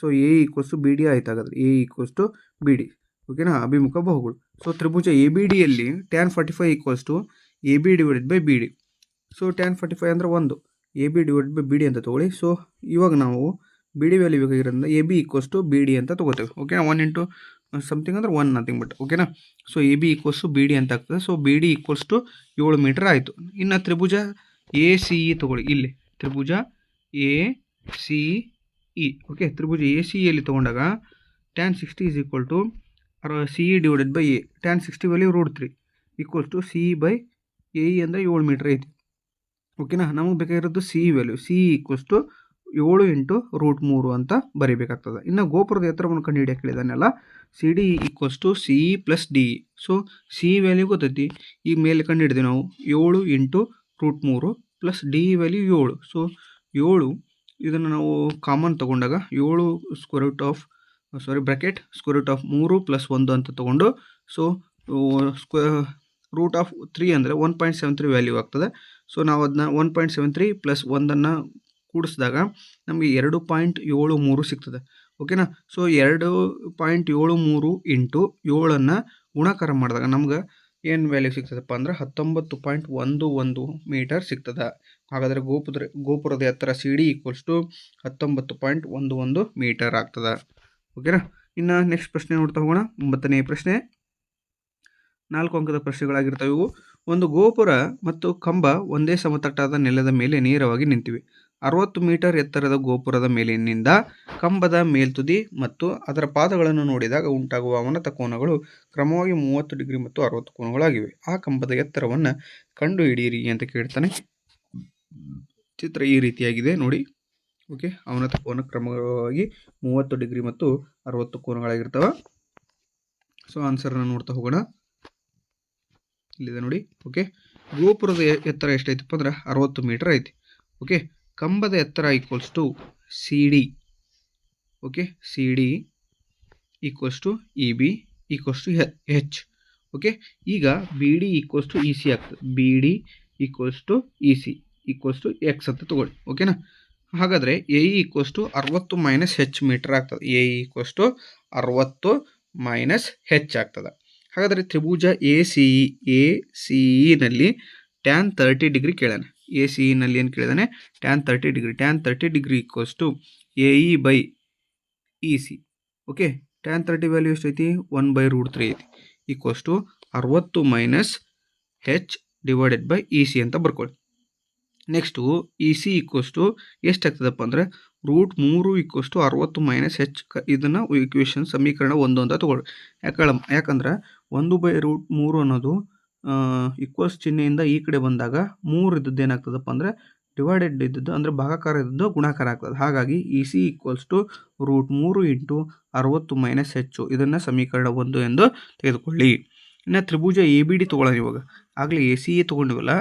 So A equals to B D ಆಯ್ತು. ಹಾಗಾದ್ರೆ A equals to B D. ಓಕೆನಾ, ಅಭಿಮುಖ ಬಾಹುಗಳು. So ತ್ರಿಭುಜ A B ಡಿಯಲ್ಲಿ tan 45 equals to A B divided by B D. So tan 45 ಅಂದರೆ 1, A B divided by B D ಅಂತ ತೊಗೊಳ್ಳಿ. ಸೊ ಇವಾಗ ನಾವು ಬಿ ಡಿ ವ್ಯಾಲ್ಯೂ ಬೇಕಾಗಿರೋದ್ರಿಂದ A B equals to B D ಅಂತ ತೊಗೋತೇವೆ. ಓಕೆನಾ. 1 ಇಂಟು ಸಮಥಿಂಗ್ ಅಂದರೆ 1 ನಥಿಂಗ್ ಬಟ್. ಓಕೆನಾ. So A B equals to B D ಅಂತ ಆಗ್ತದೆ. So B D equals to 7 metre ಆಯಿತು. ಇನ್ನು ತ್ರಿಭುಜ ಎ ಸಿ ಇ ತೊಗೊಳ್ಳಿ. ಇಲ್ಲಿ ತ್ರಿಭುಜ ಎ ಸಿ ಇ. ಓಕೆ, ತ್ರಿಭುಜ ಎ ಸಿ ಇಯಲ್ಲಿ ತೊಗೊಂಡಾಗ tan 60 is equal to C E divided by A. Tan 60 value √3 equals to C E by A E ಅಂದರೆ 7 ಮೀಟರ್ ಐತಿ. ಓಕೆನಾ. ನಮಗೆ ಬೇಕಾಗಿರೋದು C E value. C E equals to 7 into √3 ಅಂತ ಬರೀಬೇಕಾಗ್ತದೆ. ಇನ್ನು ಗೋಪುರದ ಎತ್ತರವನ್ನು ಕಂಡುಹಿಡಿಯಕ್ಕೆ ಹೇಳಿದಾನೆಲ್ಲ. C D equals to C E plus D E. So C E value ಗೊತ್ತೈತಿ, ಈಗ ಮೇಲೆ ಕಂಡುಹಿಡಿದ್ವಿ ನಾವು. 7 into √3 plus D E value 7. So 7 ಇದನ್ನು ನಾವು ಕಾಮನ್ ತೊಗೊಂಡಾಗ 7 bracket square root of 3 plus 1 ಅಂತ ತೊಗೊಂಡು, ಸೊ √3 ಅಂದರೆ 1.73 ವ್ಯಾಲ್ಯೂ ಆಗ್ತದೆ. ಸೊ ನಾವು ಅದನ್ನ 1.73 ಪ್ಲಸ್ 1ಅನ್ನು ಕೂಡಿಸಿದಾಗ ನಮಗೆ 2.73 ಸಿಗ್ತದೆ. ಓಕೆನಾ. ಸೊ 2.73 ಇಂಟು 7ಅನ್ನು ಗುಣಾಕಾರ ಮಾಡಿದಾಗ ನಮ್ಗೆ ಏನು ವ್ಯಾಲ್ಯೂ ಸಿಗ್ತದಪ್ಪ ಅಂದ್ರೆ 19.11 ಮೀಟರ್ ಸಿಗ್ತದೆ. ಹಾಗಾದರೆ ಗೋಪುರದ ಎತ್ತರ C D equals to 19.11 meter ಆಗ್ತದೆ. ಓಕೆನಾ. ಇನ್ನು ನೆಕ್ಸ್ಟ್ ಪ್ರಶ್ನೆ ನೋಡ್ತಾ ಹೋಗೋಣ. 9ನೇ ಪ್ರಶ್ನೆ. 4 ಅಂಕದ ಪ್ರಶ್ನೆಗಳಾಗಿರ್ತವೆ ಇವು. ಒಂದು ಗೋಪುರ ಮತ್ತು ಕಂಬ ಒಂದೇ ಸಮತಟ್ಟಾದ ನೆಲದ ಮೇಲೆ ನೇರವಾಗಿ ನಿಂತಿವೆ. 60 ಮೀಟರ್ ಎತ್ತರದ ಗೋಪುರದ ಮೇಲಿನಿಂದ ಕಂಬದ ಮೇಲ್ತುದಿ ಮತ್ತು ಅದರ ಪಾದಗಳನ್ನು ನೋಡಿದಾಗ ಉಂಟಾಗುವ ಅವನತ ಕೋನಗಳು ಕ್ರಮವಾಗಿ 30 ಡಿಗ್ರಿ ಮತ್ತು 60 ಕೋನಗಳಾಗಿವೆ. ಆ ಕಂಬದ ಎತ್ತರವನ್ನು ಕಂಡುಹಿಡಿಯಿರಿ ಅಂತ ಕೇಳ್ತಾನೆ. ಚಿತ್ರ ಈ ರೀತಿಯಾಗಿದೆ ನೋಡಿ. ಓಕೆ, ಅವನತ ಕೋನ ಕ್ರಮವಾಗಿ 30 ಡಿಗ್ರಿ ಮತ್ತು 60 ಕೋನಗಳಾಗಿರ್ತವೆ. ಸೊ ಆನ್ಸರ್ನ ನೋಡ್ತಾ ಹೋಗೋಣ. ಇಲ್ಲಿದೆ ನೋಡಿ. ಓಕೆ, ಗೋಪುರದ ಎತ್ತರ ಎಷ್ಟೈತಪ್ಪ ಅಂದ್ರೆ 60 ಮೀಟರ್ ಐತಿ. ಓಕೆ, ಕಂಬದ ಎತ್ತರ equals to C D. Okay, C D equals to E B equals to H. Okay, ಈಗ B D equals to E C ಆಗ್ತದೆ. B D equals to E C equals to X ಅಂತ ತಗೊಳ್ಳಿ. ಓಕೆನಾ? ಹಾಗಾದರೆ A equals to 60 minus H metre ಆಗ್ತದೆ. A equals to 60 minus H ಆಗ್ತದೆ. ಹಾಗಾದರೆ ತ್ರಿಭುಜ ಎ ಸಿ ಇನಲ್ಲಿ ಟ್ಯಾನ್ 30 ಡಿಗ್ರಿ ಕೇಳಾನೆ. ಎ ಸಿ ಇನಲ್ಲಿ ಏನು ಕೇಳಿದಾನೆ? Tan 30 degree. Tan 30 degree equals to A E by E C. Okay, tan 30 value ಎಷ್ಟೈತಿ? 1/√3 ಐತಿ. Equals to 60 minus H divided by E C ಅಂತ ಬರ್ಕೊಳ್ಳಿ. Next E C equals to ಎಷ್ಟಾಗ್ತದಪ್ಪ ಅಂದರೆ √3 ಈಕ್ವಲ್ಸ್ ಟು 60 ಮೈನಸ್ ಹೆಚ್. ಇದನ್ನು ಈಕ್ವೇಷನ್ ಸಮೀಕರಣ 1 ಅಂತ ತಗೊಳ್ಳಿ. ಯಾಕಂದ್ರೆ 1/√3 ಅನ್ನೋದು ಈಕ್ವಲ್ಸ್ ಚಿಹ್ನೆಯಿಂದ ಈ ಕಡೆ ಬಂದಾಗ 3 ಇದ್ದದ್ದು ಏನಾಗ್ತದಪ್ಪ ಅಂದರೆ ಡಿವೈಡೆಡ್ ಇದ್ದದ್ದು ಅಂದರೆ ಭಾಗಾಕಾರ ಇದ್ದದ್ದು ಗುಣಾಕಾರ ಆಗ್ತದೆ. ಹಾಗಾಗಿ E C equals to √3 into 60 minus ಹೆಚ್ಚು. ಇದನ್ನು ಸಮೀಕರಣ 1 ಎಂದು ತೆಗೆದುಕೊಳ್ಳಿ. ಇನ್ನು ತ್ರಿಭುಜ ಎ ಬಿ ಡಿ ತೊಗೊಳ್ಳೋಣ. ಇವಾಗ ಆಗಲೇ ಎ ಸಿ ಎ ತೊಗೊಂಡಿವಲ್ಲ,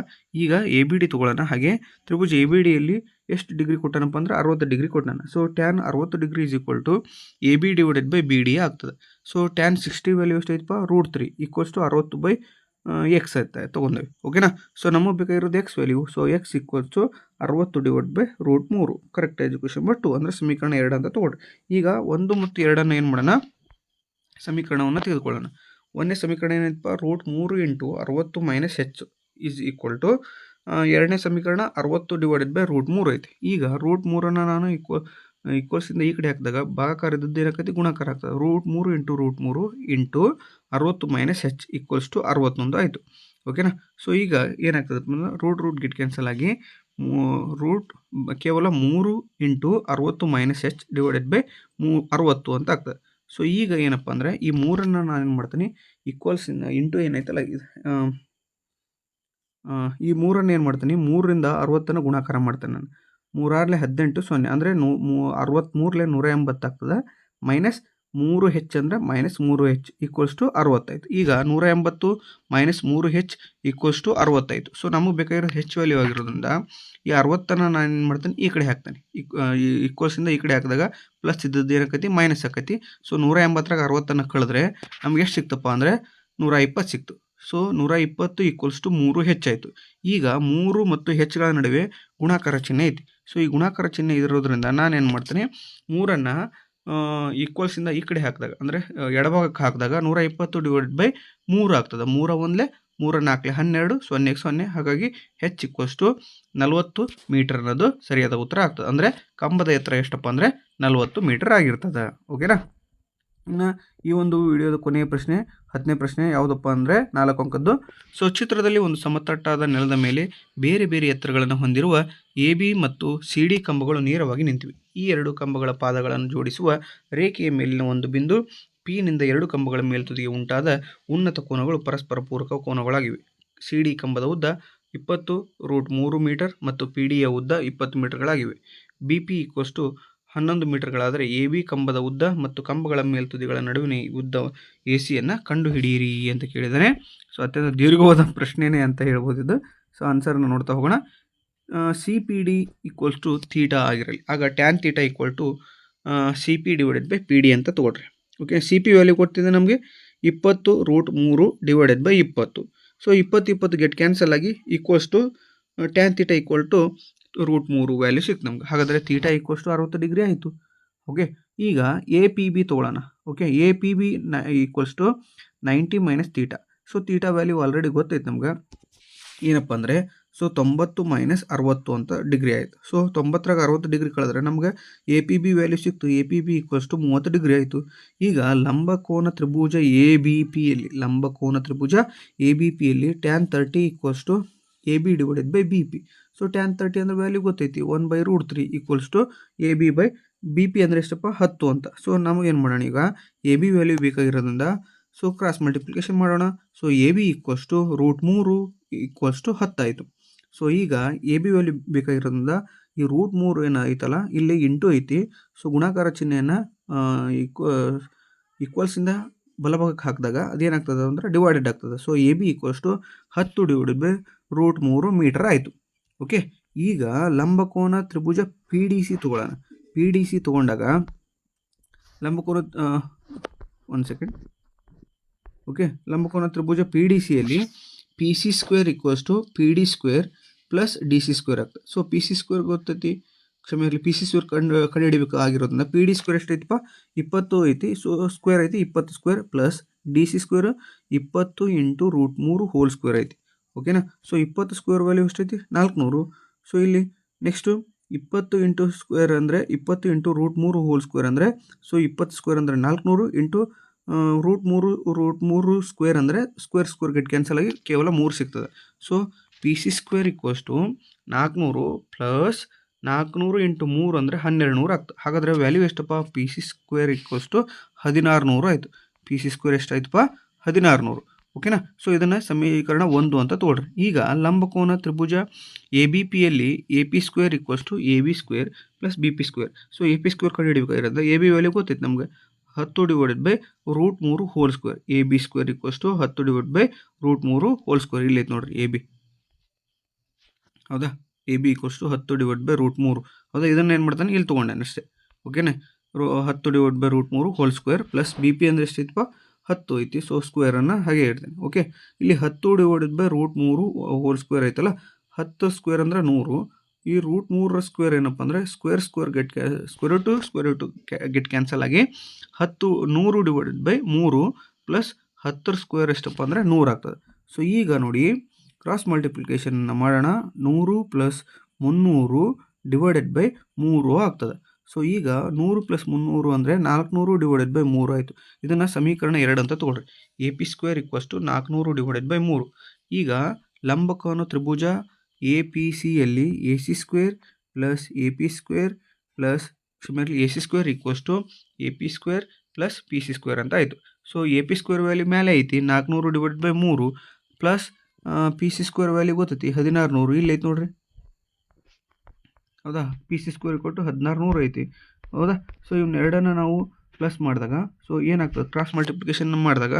ಈಗ ಎ ಬಿ ಡಿ ತೊಗೊಳ್ಳೋಣ. ಹಾಗೆ ತ್ರಿಭುಜ ಎ ಬಿ ಡಿಯಲ್ಲಿ ಎಷ್ಟು ಡಿಗ್ರಿ ಕೊಟ್ಟಾನಪ್ಪ ಅಂದ್ರೆ 60 ಡಿಗ್ರಿ ಕೊಟ್ಟಾನ. So tan 60 degree is equal to A B divided by B D ಆಗ್ತದೆ. ಸೊ ಟ್ಯಾನ್ 60 ವ್ಯಾಲ್ಯೂ ಎಷ್ಟೈತಪ್ಪ? √3 ಈಕ್ವಲ್ಸ್ ಟು 60 ಬೈ ಎಕ್ಸ್ ಐತೆ ತೊಗೊಂಡೇವೆ. ಓಕೆನಾ? ಸೊ ನಮಗೆ ಬೇಕಾಗಿರೋದು X value. So X equals to 60 divide by √3. Correct education but 2 ಅಂದರೆ ಸಮೀಕರಣ 2 ಅಂತ ತೊಗೊಳ್ರಿ. ಈಗ 1 ಮತ್ತು 2 ಏನು ಮಾಡೋಣ? ಸಮೀಕರಣವನ್ನು ತೆಗೆದುಕೊಳ್ಳೋಣ. ಒಂದನೇ ಸಮೀಕರಣ ಏನೈತಪ್ಪ? √3 into 60 minus H is equal to ಎರಡನೇ ಸಮೀಕರಣ 60 ಡಿವೈಡೆಡ್ ಬೈ √3 ಐತಿ. ಈಗ √3 ನಾನು ಈಕ್ವಲ್ಸಿಂದ ಈ ಕಡೆ ಹಾಕಿದಾಗ ಭಾಗಾಕಾರ ಇದ್ದದ್ದು ಏನಾಗ್ತೈತಿ? ಗುಣಾಕಾರ ಆಗ್ತದೆ. √3 into √3 into 60 minus H equals to 61 ಆಯಿತು. ಓಕೆನಾ? ಸೊ ಈಗ ಏನಾಗ್ತದಪ್ಪ ಅಂದ್ರೆ ರೂಟ್ ಗಿಟ್ ಕ್ಯಾನ್ಸಲ್ ಆಗಿ ಕೇವಲ 3 into 60 minus H divided by 60 ಅಂತ ಆಗ್ತದೆ. ಸೊ ಈಗ ಏನಪ್ಪ ಅಂದರೆ ಈ 3 ನಾನು ಏನು ಮಾಡ್ತೀನಿ? ಈಕ್ವಲ್ಸ್ ಇಂಟು ಏನೈತಲ್ಲ ಈ 3 ಏನು ಮಾಡ್ತೀನಿ? 3ರಿಂದ 60 ಗುಣಾಕಾರ ಮಾಡ್ತೇನೆ ನಾನು. 3 18 0 ಅಂದರೆ 63 180 ಆಗ್ತದೆ. ಮೈನಸ್ 3 ಹೆಚ್ ಅಂದರೆ ಮೈನಸ್ 3 ಹೆಚ್ ಈಕ್ವಲ್ಸ್ ಟು 65. ಈಗ 180 minus 3 H equals to 65. So ನಮಗೆ ಬೇಕಾಗಿರೋ ಹೆಚ್ ವ್ಯಾಲ್ಯೂ ಆಗಿರೋದ್ರಿಂದ ಈ 60 ನಾನು ಏನು ಮಾಡ್ತೀನಿ? ಈ ಕಡೆ ಹಾಕ್ತೇನೆ. ಈಕ್ವಲ್ಸಿಂದ ಈ ಕಡೆ ಹಾಕಿದಾಗ ಪ್ಲಸ್ ಇದ್ದದ್ದು ಏನಾಕೈತಿ? ಮೈನಸ್ ಆಕೈತಿ. ಸೊ 180 60 ಕಳೆದ್ರೆ ನಮ್ಗೆ ಎಷ್ಟು ಸಿಕ್ತಪ್ಪ ಅಂದರೆ 120 ಸಿಕ್ತು. ಸೊ 120 ಈಕ್ವಲ್ಸ್ ಟು 3 ಹೆಚ್ಚಾಯಿತು. ಈಗ 3 ಮತ್ತು ಹೆಚ್ಚುಗಳ ನಡುವೆ ಗುಣಾಕಾರ ಚಿಹ್ನೆ ಐತಿ. ಸೊ ಈ ಗುಣಾಕಾರ ಚಿಹ್ನೆ ಇರೋದ್ರಿಂದ ನಾನೇನು ಮಾಡ್ತೀನಿ? 3 ಈಕ್ವಲ್ಸಿಂದ ಈ ಕಡೆ ಹಾಕಿದಾಗ ಅಂದರೆ ಎಡಭಾಗಕ್ಕೆ ಹಾಕಿದಾಗ 120 ಡಿವೈಡೆಡ್ ಬೈ 3 ಆಗ್ತದೆ. 3 1 3 4 12 0 0. ಹಾಗಾಗಿ ಹೆಚ್ ಈಕ್ವಲ್ಸ್ ಟು 40 ಮೀಟರ್ ಅನ್ನೋದು ಸರಿಯಾದ ಉತ್ತರ ಆಗ್ತದೆ. ಅಂದರೆ ಕಂಬದ ಎತ್ತರ ಎಷ್ಟಪ್ಪ ಅಂದರೆ 40 ಮೀಟರ್ ಆಗಿರ್ತದೆ. ಓಕೆನಾ? ಇನ್ನು ಈ ಒಂದು ವಿಡಿಯೋದ ಕೊನೆಯ ಪ್ರಶ್ನೆ 10ನೇ ಪ್ರಶ್ನೆ ಯಾವುದಪ್ಪ ಅಂದರೆ 4 ಅಂಕದ್ದು. ಸೊ ಚಿತ್ರದಲ್ಲಿ ಒಂದು ಸಮತಟ್ಟಾದ ನೆಲದ ಮೇಲೆ ಬೇರೆ ಬೇರೆ ಎತ್ತರಗಳನ್ನು ಹೊಂದಿರುವ ಎ ಬಿ ಮತ್ತು ಸಿ ಡಿ ಕಂಬಗಳು ನೇರವಾಗಿ ನಿಂತಿವೆ. ಈ 2 ಕಂಬಗಳ ಪಾದಗಳನ್ನು ಜೋಡಿಸುವ ರೇಖೆಯ ಮೇಲಿನ ಒಂದು ಬಿಂದು ಪಿ ನಿಂದ 2 ಕಂಬಗಳ ಮೇಲ್ತುದಿಗೆ ಉಂಟಾದ ಉನ್ನತ ಕೋನಗಳು ಪರಸ್ಪರ ಪೂರಕ ಕೋನಗಳಾಗಿವೆ. ಸಿ ಡಿ ಕಂಬದ ಉದ್ದ 20 √3 ಮೀಟರ್ ಮತ್ತು ಪಿ ಡಿಯ ಉದ್ದ 20 ಮೀಟರ್ಗಳಾಗಿವೆ. ಬಿ ಪಿ ಈಕ್ವಲ್ಸ್ ಟು 11 ಮೀಟರ್ಗಳಾದರೆ ಎ ಬಿ ಕಂಬದ ಉದ್ದ ಮತ್ತು ಕಂಬಗಳ ಮೇಲ್ತುದಿಗಳ ನಡುವಿನ ಉದ್ದ ಎ ಸಿಯನ್ನು ಕಂಡುಹಿಡಿಯಿರಿ ಅಂತ ಕೇಳಿದ್ದಾನೆ. ಸೊ ಅತ್ಯಂತ ದೀರ್ಘವಾದ ಪ್ರಶ್ನೆನೇ ಅಂತ ಹೇಳ್ಬೋದು ಇದು. ಸೊ ಆನ್ಸರ್ನ ನೋಡ್ತಾ ಹೋಗೋಣ. C P D equals to theta ಆಗಿರಲಿ. ಆಗ tan theta equal to C P divided by P D ಅಂತ ತೊಗೊಳ್ರಿ. ಓಕೆ, ಸಿ ಪಿ ವ್ಯಾಲ್ಯೂ ಕೊಡ್ತಿದೆ ನಮಗೆ 20 √3 divided by 20. So 20 get cancel ಆಗಿ equals to tan theta equal to √3 value ಸಿಕ್ತು ನಮ್ಗೆ. ಹಾಗಾದರೆ ಥೀಟಾ ಈಕ್ವಲ್ಸ್ ಟು 60 ಡಿಗ್ರಿ ಆಯಿತು. ಓಕೆ, ಈಗ ಎ ಪಿ ಬಿ ತೊಗೊಳ್ಳೋಣ. Okay, A P B equals to 90 minus theta. So theta value already ಗೊತ್ತೈತೆ ನಮ್ಗೆ. ಏನಪ್ಪ ಅಂದರೆ ಸೊ 90 ಮೈನಸ್ 60 ಅಂತ ಡಿಗ್ರಿ ಆಯಿತು. ಸೊ 90 60 ಡಿಗ್ರಿ ಕಳೆದ್ರೆ ನಮ್ಗೆ ಎ ಪಿ ಬಿ ವ್ಯಾಲ್ಯೂ ಸಿಕ್ತು. A P B equals to 30 degree ಆಯಿತು. ಈಗ ಲಂಬಕೋನ ತ್ರಿಭುಜ ಎ ಬಿ ಪಿಯಲ್ಲಿ tan 30 equals to A B divided by B P. So tan 30 ಅಂದರೆ ವ್ಯಾಲ್ಯೂ ಗೊತ್ತೈತಿ 1/√3 equals to A B by B P ಅಂದರೆ ಎಷ್ಟಪ್ಪ 10 ಅಂತ. ಸೊ ನಮಗೇನು ಮಾಡೋಣ? ಈಗ ಎ ಬಿ ವ್ಯಾಲ್ಯೂ ಬೇಕಾಗಿರೋದ್ರಿಂದ ಸೊ ಕ್ರಾಸ್ ಮಲ್ಟಿಪ್ಲಿಕೇಶನ್ ಮಾಡೋಣ. So A B equals to √3 equals to 10 ಆಯಿತು. ಸೊ ಈಗ ಎ ಬಿ ವ್ಯಾಲ್ಯೂ ಬೇಕಾಗಿರೋದ್ರಿಂದ ಈ √3 ಏನೈತಲ್ಲ ಇಲ್ಲಿ ಇಂಟು ಐತಿ. ಸೊ ಗುಣಾಕಾರ ಚಿಹ್ನೆಯನ್ನು ಈಕ್ವಲ್ಸಿಂದ ಬಲಭಾಗಕ್ಕೆ ಹಾಕಿದಾಗ ಅದೇನಾಗ್ತದೆ ಅಂದರೆ ಡಿವೈಡೆಡ್ ಆಗ್ತದೆ. So A B equals to 10 divided by √3 meter ಆಯಿತು. ಓಕೆ, ಈಗ ಲಂಬಕೋನ ತ್ರಿಭುಜ ಪಿ ಡಿ ಸಿ ತೊಗೊಳ್ಳೋಣ. ಪಿ ಡಿ ಸಿ ತೊಗೊಂಡಾಗ ಲಂಬಕೋನ ಒಂದು ಸೆಕೆಂಡ್. ಓಕೆ, ಲಂಬಕೋನ ತ್ರಿಭುಜ ಪಿ ಡಿ ಸಿಯಲ್ಲಿ P C square equals to P D square plus D C square ಆಗ್ತದೆ. ಸೊ ಪಿ ಸಿ ಸ್ಕ್ವೇರ್ ಗೊತ್ತೈತಿ, ಕ್ಷಮೆ ಇರಲಿ, ಪಿ ಸಿ ಸ್ಕ್ವೇರ್ ಕಂಡುಹಿಡಿಬೇಕು ಆಗಿರೋದ್ರಿಂದ ಪಿ ಡಿ ಸ್ಕ್ವೇರ್ ಎಷ್ಟು ಐತಿಪ್ಪ 20 ಐತಿ. ಸೊ ಸ್ಕ್ವೇರ್ ಐತಿ 20 square plus D C square 20 into √3 whole square ಐತಿ. ಓಕೆನಾ. ಸೊ 20 ಸ್ಕ್ವೇರ್ ವ್ಯಾಲ್ಯೂ ಎಷ್ಟೈತಿ 400. ಸೊ ಇಲ್ಲಿ ನೆಕ್ಸ್ಟು 20 ಇಂಟು ಸ್ಕ್ವೇರ್ ಅಂದರೆ 20 ಇಂಟು √3 ಹೋಲ್ ಸ್ಕ್ವೇರ್ ಅಂದರೆ ಸೊ 20 ಸ್ಕ್ವೇರ್ ಅಂದರೆ 400 ಇಂಟು √3 ಸ್ಕ್ವೇರ್ ಅಂದರೆ ಸ್ಕ್ವೇರ್ ಗೆಟ್ ಕ್ಯಾನ್ಸಲ್ ಆಗಿ ಕೇವಲ 3 ಸಿಗ್ತದೆ. So P C square equals to 400 plus 400 into 3 ಅಂದರೆ 1200 ಆಗ್ತದೆ. ಹಾಗಾದರೆ ವ್ಯಾಲ್ಯೂ ಎಷ್ಟಪ್ಪ P C square equals to 1600 ಆಯಿತು. ಪಿ ಸಿ ಸ್ಕ್ವೇರ್ ಎಷ್ಟಾಯ್ತಪ್ಪ 1600. ಓಕೆನಾ. ಸೊ ಇದನ್ನು ಸಮೀಕರಣ 1 ಅಂತ ತೊಗೊಳ್ರಿ. ಈಗ ಲಂಬಕೋನ ತ್ರಿಭುಜ ಎ ಬಿ ಪಿಯಲ್ಲಿ A P square equals to A B square plus B P square. So A P square ಕಂಡುಹಿಡಿಬೇಕಾಗಿರೋದು ಎ ಬಿ ವ್ಯಾಲ್ಯೂ ಗೊತ್ತೈತೆ ನಮಗೆ 10 divided by √3 whole square. A B square equals to 10 divide by √3 whole square. ಇಲ್ಲಿ ಐತೆ ನೋಡಿರಿ A B, ಹೌದಾ. A B equals to 10 divide by √3. ಹೌದಾ, ಇದನ್ನು ಏನು ಮಾಡ್ತಾನೆ ಇಲ್ಲಿ ತೊಗೊಂಡೇನೆ ಅಷ್ಟೇ. ಓಕೆನಾ. 10 divide by √3 whole square plus B P ಅಂದರೆ ಎಷ್ಟೈತಪ್ಪ 10 ಐತಿ. ಸೊ ಸ್ಕ್ವೇರನ್ನು ಹಾಗೆ ಇಡ್ತೇನೆ. ಓಕೆ, ಇಲ್ಲಿ 10 ಡಿವೈಡೆಡ್ ಬೈ √3 ಹೋಲ್ ಸ್ಕ್ವೇರ್ ಐತಲ್ಲ, 10 ಸ್ಕ್ವೇರ್ ಅಂದರೆ 100. ಈ √3 ಸ್ಕ್ವೇರ್ ಏನಪ್ಪ ಅಂದರೆ ಸ್ಕ್ವೇರ್ ಗೆಟ್ ಕ್ಯಾನ್ಸಲ್ ಆಗಿ 100 ಡಿವೈಡೆಡ್ ಬೈ 3 ಪ್ಲಸ್ 10 ಸ್ಕ್ವೇರ್ ಎಷ್ಟಪ್ಪ ಅಂದರೆ 100 ಆಗ್ತದೆ. ಸೊ ಈಗ ನೋಡಿ ಕ್ರಾಸ್ ಮಲ್ಟಿಪ್ಲಿಕೇಶನ್ನ ಮಾಡೋಣ. 100 ಪ್ಲಸ್ 300 ಡಿವೈಡೆಡ್ ಬೈ 3 ಆಗ್ತದೆ. ಸೊ ಈಗ 100 ಪ್ಲಸ್ 300 ಅಂದರೆ 400 ಡಿವೈಡೆಡ್ ಬೈ 3 ಆಯಿತು. ಇದನ್ನು ಸಮೀಕರಣ 2 ಅಂತ ತೊಗೊಳ್ರಿ. A P square equals to 400 divided by 3. ಈಗ ಲಂಬಕೋನ ತ್ರಿಭುಜ ಎ ಪಿ ಸಿಯಲ್ಲಿ A C square plus A P square plus A C square equals to A P square plus P C square ಅಂತ ಆಯಿತು. So A P square value ಮೇಲೆ ಐತಿ 400 divided by 3 plus P C square value ಗೊತ್ತೈತಿ 1600. ಇಲ್ಲಿ ಐತಿ ನೋಡ್ರಿ, ಹೌದಾ. P C square ಕೊಟ್ಟು 1600 ಐತಿ, ಹೌದಾ. ಸೊ ಇವನ್ನೆರಡನ್ನು ನಾವು ಪ್ಲಸ್ ಮಾಡಿದಾಗ ಸೊ ಏನಾಗ್ತದೆ ಕ್ರಾಸ್ ಮಲ್ಟಿಪ್ಲಿಕೇಶನ್ ಮಾಡಿದಾಗ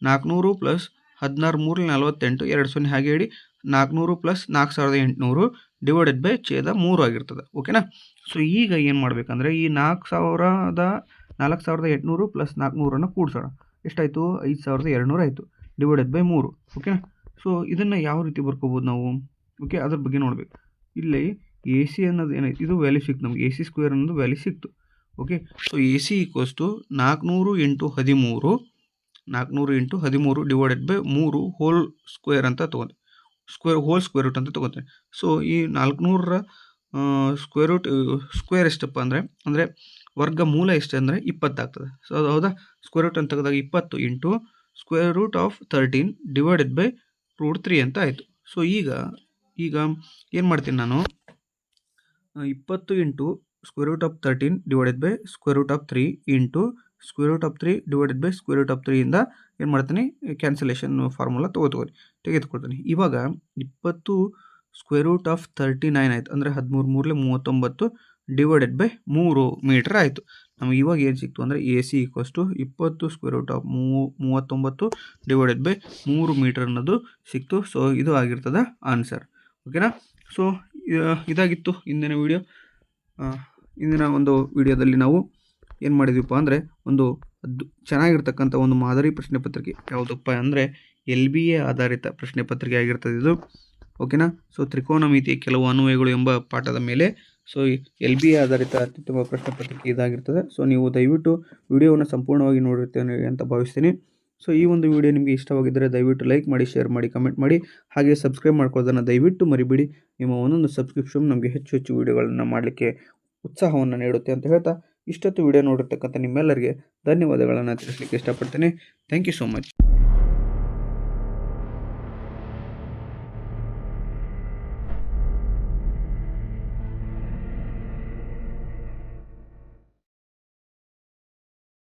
400 ಪ್ಲಸ್ 16 3 48 2 0 ಹಾಗೆ ಹೇಳಿ 400 ಪ್ಲಸ್ 4800 ಡಿವೈಡೆಡ್ ಬೈ ಛೇದ 3 ಆಗಿರ್ತದೆ. ಓಕೆನಾ. ಸೊ ಈಗ ಏನು ಮಾಡಬೇಕಂದ್ರೆ ಈ 4800 ಪ್ಲಸ್ 400 ಕೂಡಿಸೋಣ. ಎಷ್ಟಾಯಿತು 5200 ಆಯಿತು ಡಿವೈಡೆಡ್ ಬೈ 3. ಓಕೆನಾ. ಸೊ ಇದನ್ನು ಯಾವ ರೀತಿ ಬರ್ಕೋಬೋದು ನಾವು, ಓಕೆ, ಅದ್ರ ಬಗ್ಗೆ ನೋಡಬೇಕು. ಇಲ್ಲಿ ಎ ಸಿ ಅನ್ನೋದು ಏನೈತಿ ಇದು ವ್ಯಾಲ್ಯೂ ಸಿಕ್ತು ನಮಗೆ, ಎ ಸಿ ಸ್ಕ್ವೇರ್ ಅನ್ನೋದು ವ್ಯಾಲ್ಯೂ ಸಿಕ್ತು. Okay, so A C equals to 400 into 13 divided by 3 whole square ಅಂತ ತೊಗೊಂಡೆ. ಹೋಲ್ ಸ್ಕ್ವೇರ್ ರೂಟ್ ಅಂತ ತೊಗೊತೇನೆ. ಸೊ ಈ 400ರ ಸ್ಕ್ವೇರ್ ಎಷ್ಟಪ್ಪ ಅಂದರೆ ವರ್ಗಮೂಲ ಎಷ್ಟು ಅಂದರೆ 20 ಆಗ್ತದೆ. ಸೊ ಅದು ಹೌದಾ. ಸ್ಕ್ವೇರ್ ರೂಟ್ ಅಂತ ತೆಗೆದಾಗ 20 into square root of 13 divided by √3 ಅಂತ ಆಯಿತು. ಸೊ ಈಗ ಏನು ಮಾಡ್ತೀನಿ ನಾನು 20 into square root of 13 divided by square root of 3 into square root of 3 divided by square root of 3 ಇಂದ ಏನು ಮಾಡ್ತೀನಿ ಕ್ಯಾನ್ಸಲೇಷನ್ ಫಾರ್ಮುಲಾ ತೆಗೆದುಕೊಳ್ತೀನಿ. ಇವಾಗ 20 ಸ್ಕ್ವೇರ್ ರೂಟ್ ಆಫ್ 39 ಆಯಿತು ಅಂದರೆ 13 39 ಡಿವೈಡೆಡ್ ಬೈ 3 ಮೀಟರ್ ಆಯಿತು. ನಮಗೆ ಇವಾಗ ಏನು ಸಿಕ್ತು ಅಂದರೆ A C equals to 20 square root of 39 divided by 3 meter ಅನ್ನೋದು ಸಿಕ್ತು. ಸೊ ಇದು ಆಗಿರ್ತದೆ ಆನ್ಸರ್. ಓಕೆನಾ. ಸೊ ಇದಾಗಿತ್ತು ಇಂದಿನ ವಿಡಿಯೋ. ಇಂದಿನ ಒಂದು ವಿಡಿಯೋದಲ್ಲಿ ನಾವು ಏನು ಮಾಡಿದ್ವಿಪ್ಪ ಅಂದರೆ ಒಂದು ಚೆನ್ನಾಗಿರ್ತಕ್ಕಂಥ ಒಂದು ಮಾದರಿ ಪ್ರಶ್ನೆ ಪತ್ರಿಕೆ ಯಾವುದಪ್ಪ ಅಂದರೆ LBA ಆಧಾರಿತ ಪ್ರಶ್ನೆ ಪತ್ರಿಕೆ ಆಗಿರ್ತದೆ ಇದು. ಓಕೆನಾ. ಸೊ ತ್ರಿಕೋನಮಿತಿಯ ಕೆಲವು ಅನ್ವಯಗಳು ಎಂಬ ಪಾಠದ ಮೇಲೆ ಸೊ LBA ಆಧಾರಿತ ಅತ್ಯುತ್ತಮ ಪ್ರಶ್ನೆ ಪತ್ರಿಕೆ ಇದಾಗಿರ್ತದೆ. ಸೊ ನೀವು ದಯವಿಟ್ಟು ವಿಡಿಯೋವನ್ನು ಸಂಪೂರ್ಣವಾಗಿ ನೋಡಿರ್ತೇನೆ ಅಂತ ಭಾವಿಸ್ತೀನಿ. ಸೊ ಈ ಒಂದು ವಿಡಿಯೋ ನಿಮಗೆ ಇಷ್ಟವಾಗಿದ್ದರೆ ದಯವಿಟ್ಟು ಲೈಕ್ ಮಾಡಿ, ಶೇರ್ ಮಾಡಿ, ಕಮೆಂಟ್ ಮಾಡಿ, ಹಾಗೆ ಸಬ್ಸ್ಕ್ರೈಬ್ ಮಾಡ್ಕೊಳ್ಳೋದನ್ನು ದಯವಿಟ್ಟು ಮರಿಬೇಡಿ. ನಿಮ್ಮ ಒಂದೊಂದು ಸಬ್ಸ್ಕ್ರಿಪ್ಷನ್ ನಮಗೆ ಹೆಚ್ಚು ವಿಡಿಯೋಗಳನ್ನು ಮಾಡಲಿಕ್ಕೆ ಉತ್ಸಾಹವನ್ನು ನೀಡುತ್ತೆ ಅಂತ ಹೇಳ್ತಾ ಇಷ್ಟೊತ್ತು ವಿಡಿಯೋ ನೋಡಿರ್ತಕ್ಕಂಥ ನಿಮ್ಮೆಲ್ಲರಿಗೆ ಧನ್ಯವಾದಗಳನ್ನು ತಿಳಿಸಲಿಕ್ಕೆ ಇಷ್ಟಪಡ್ತೇನೆ. Thank you so much.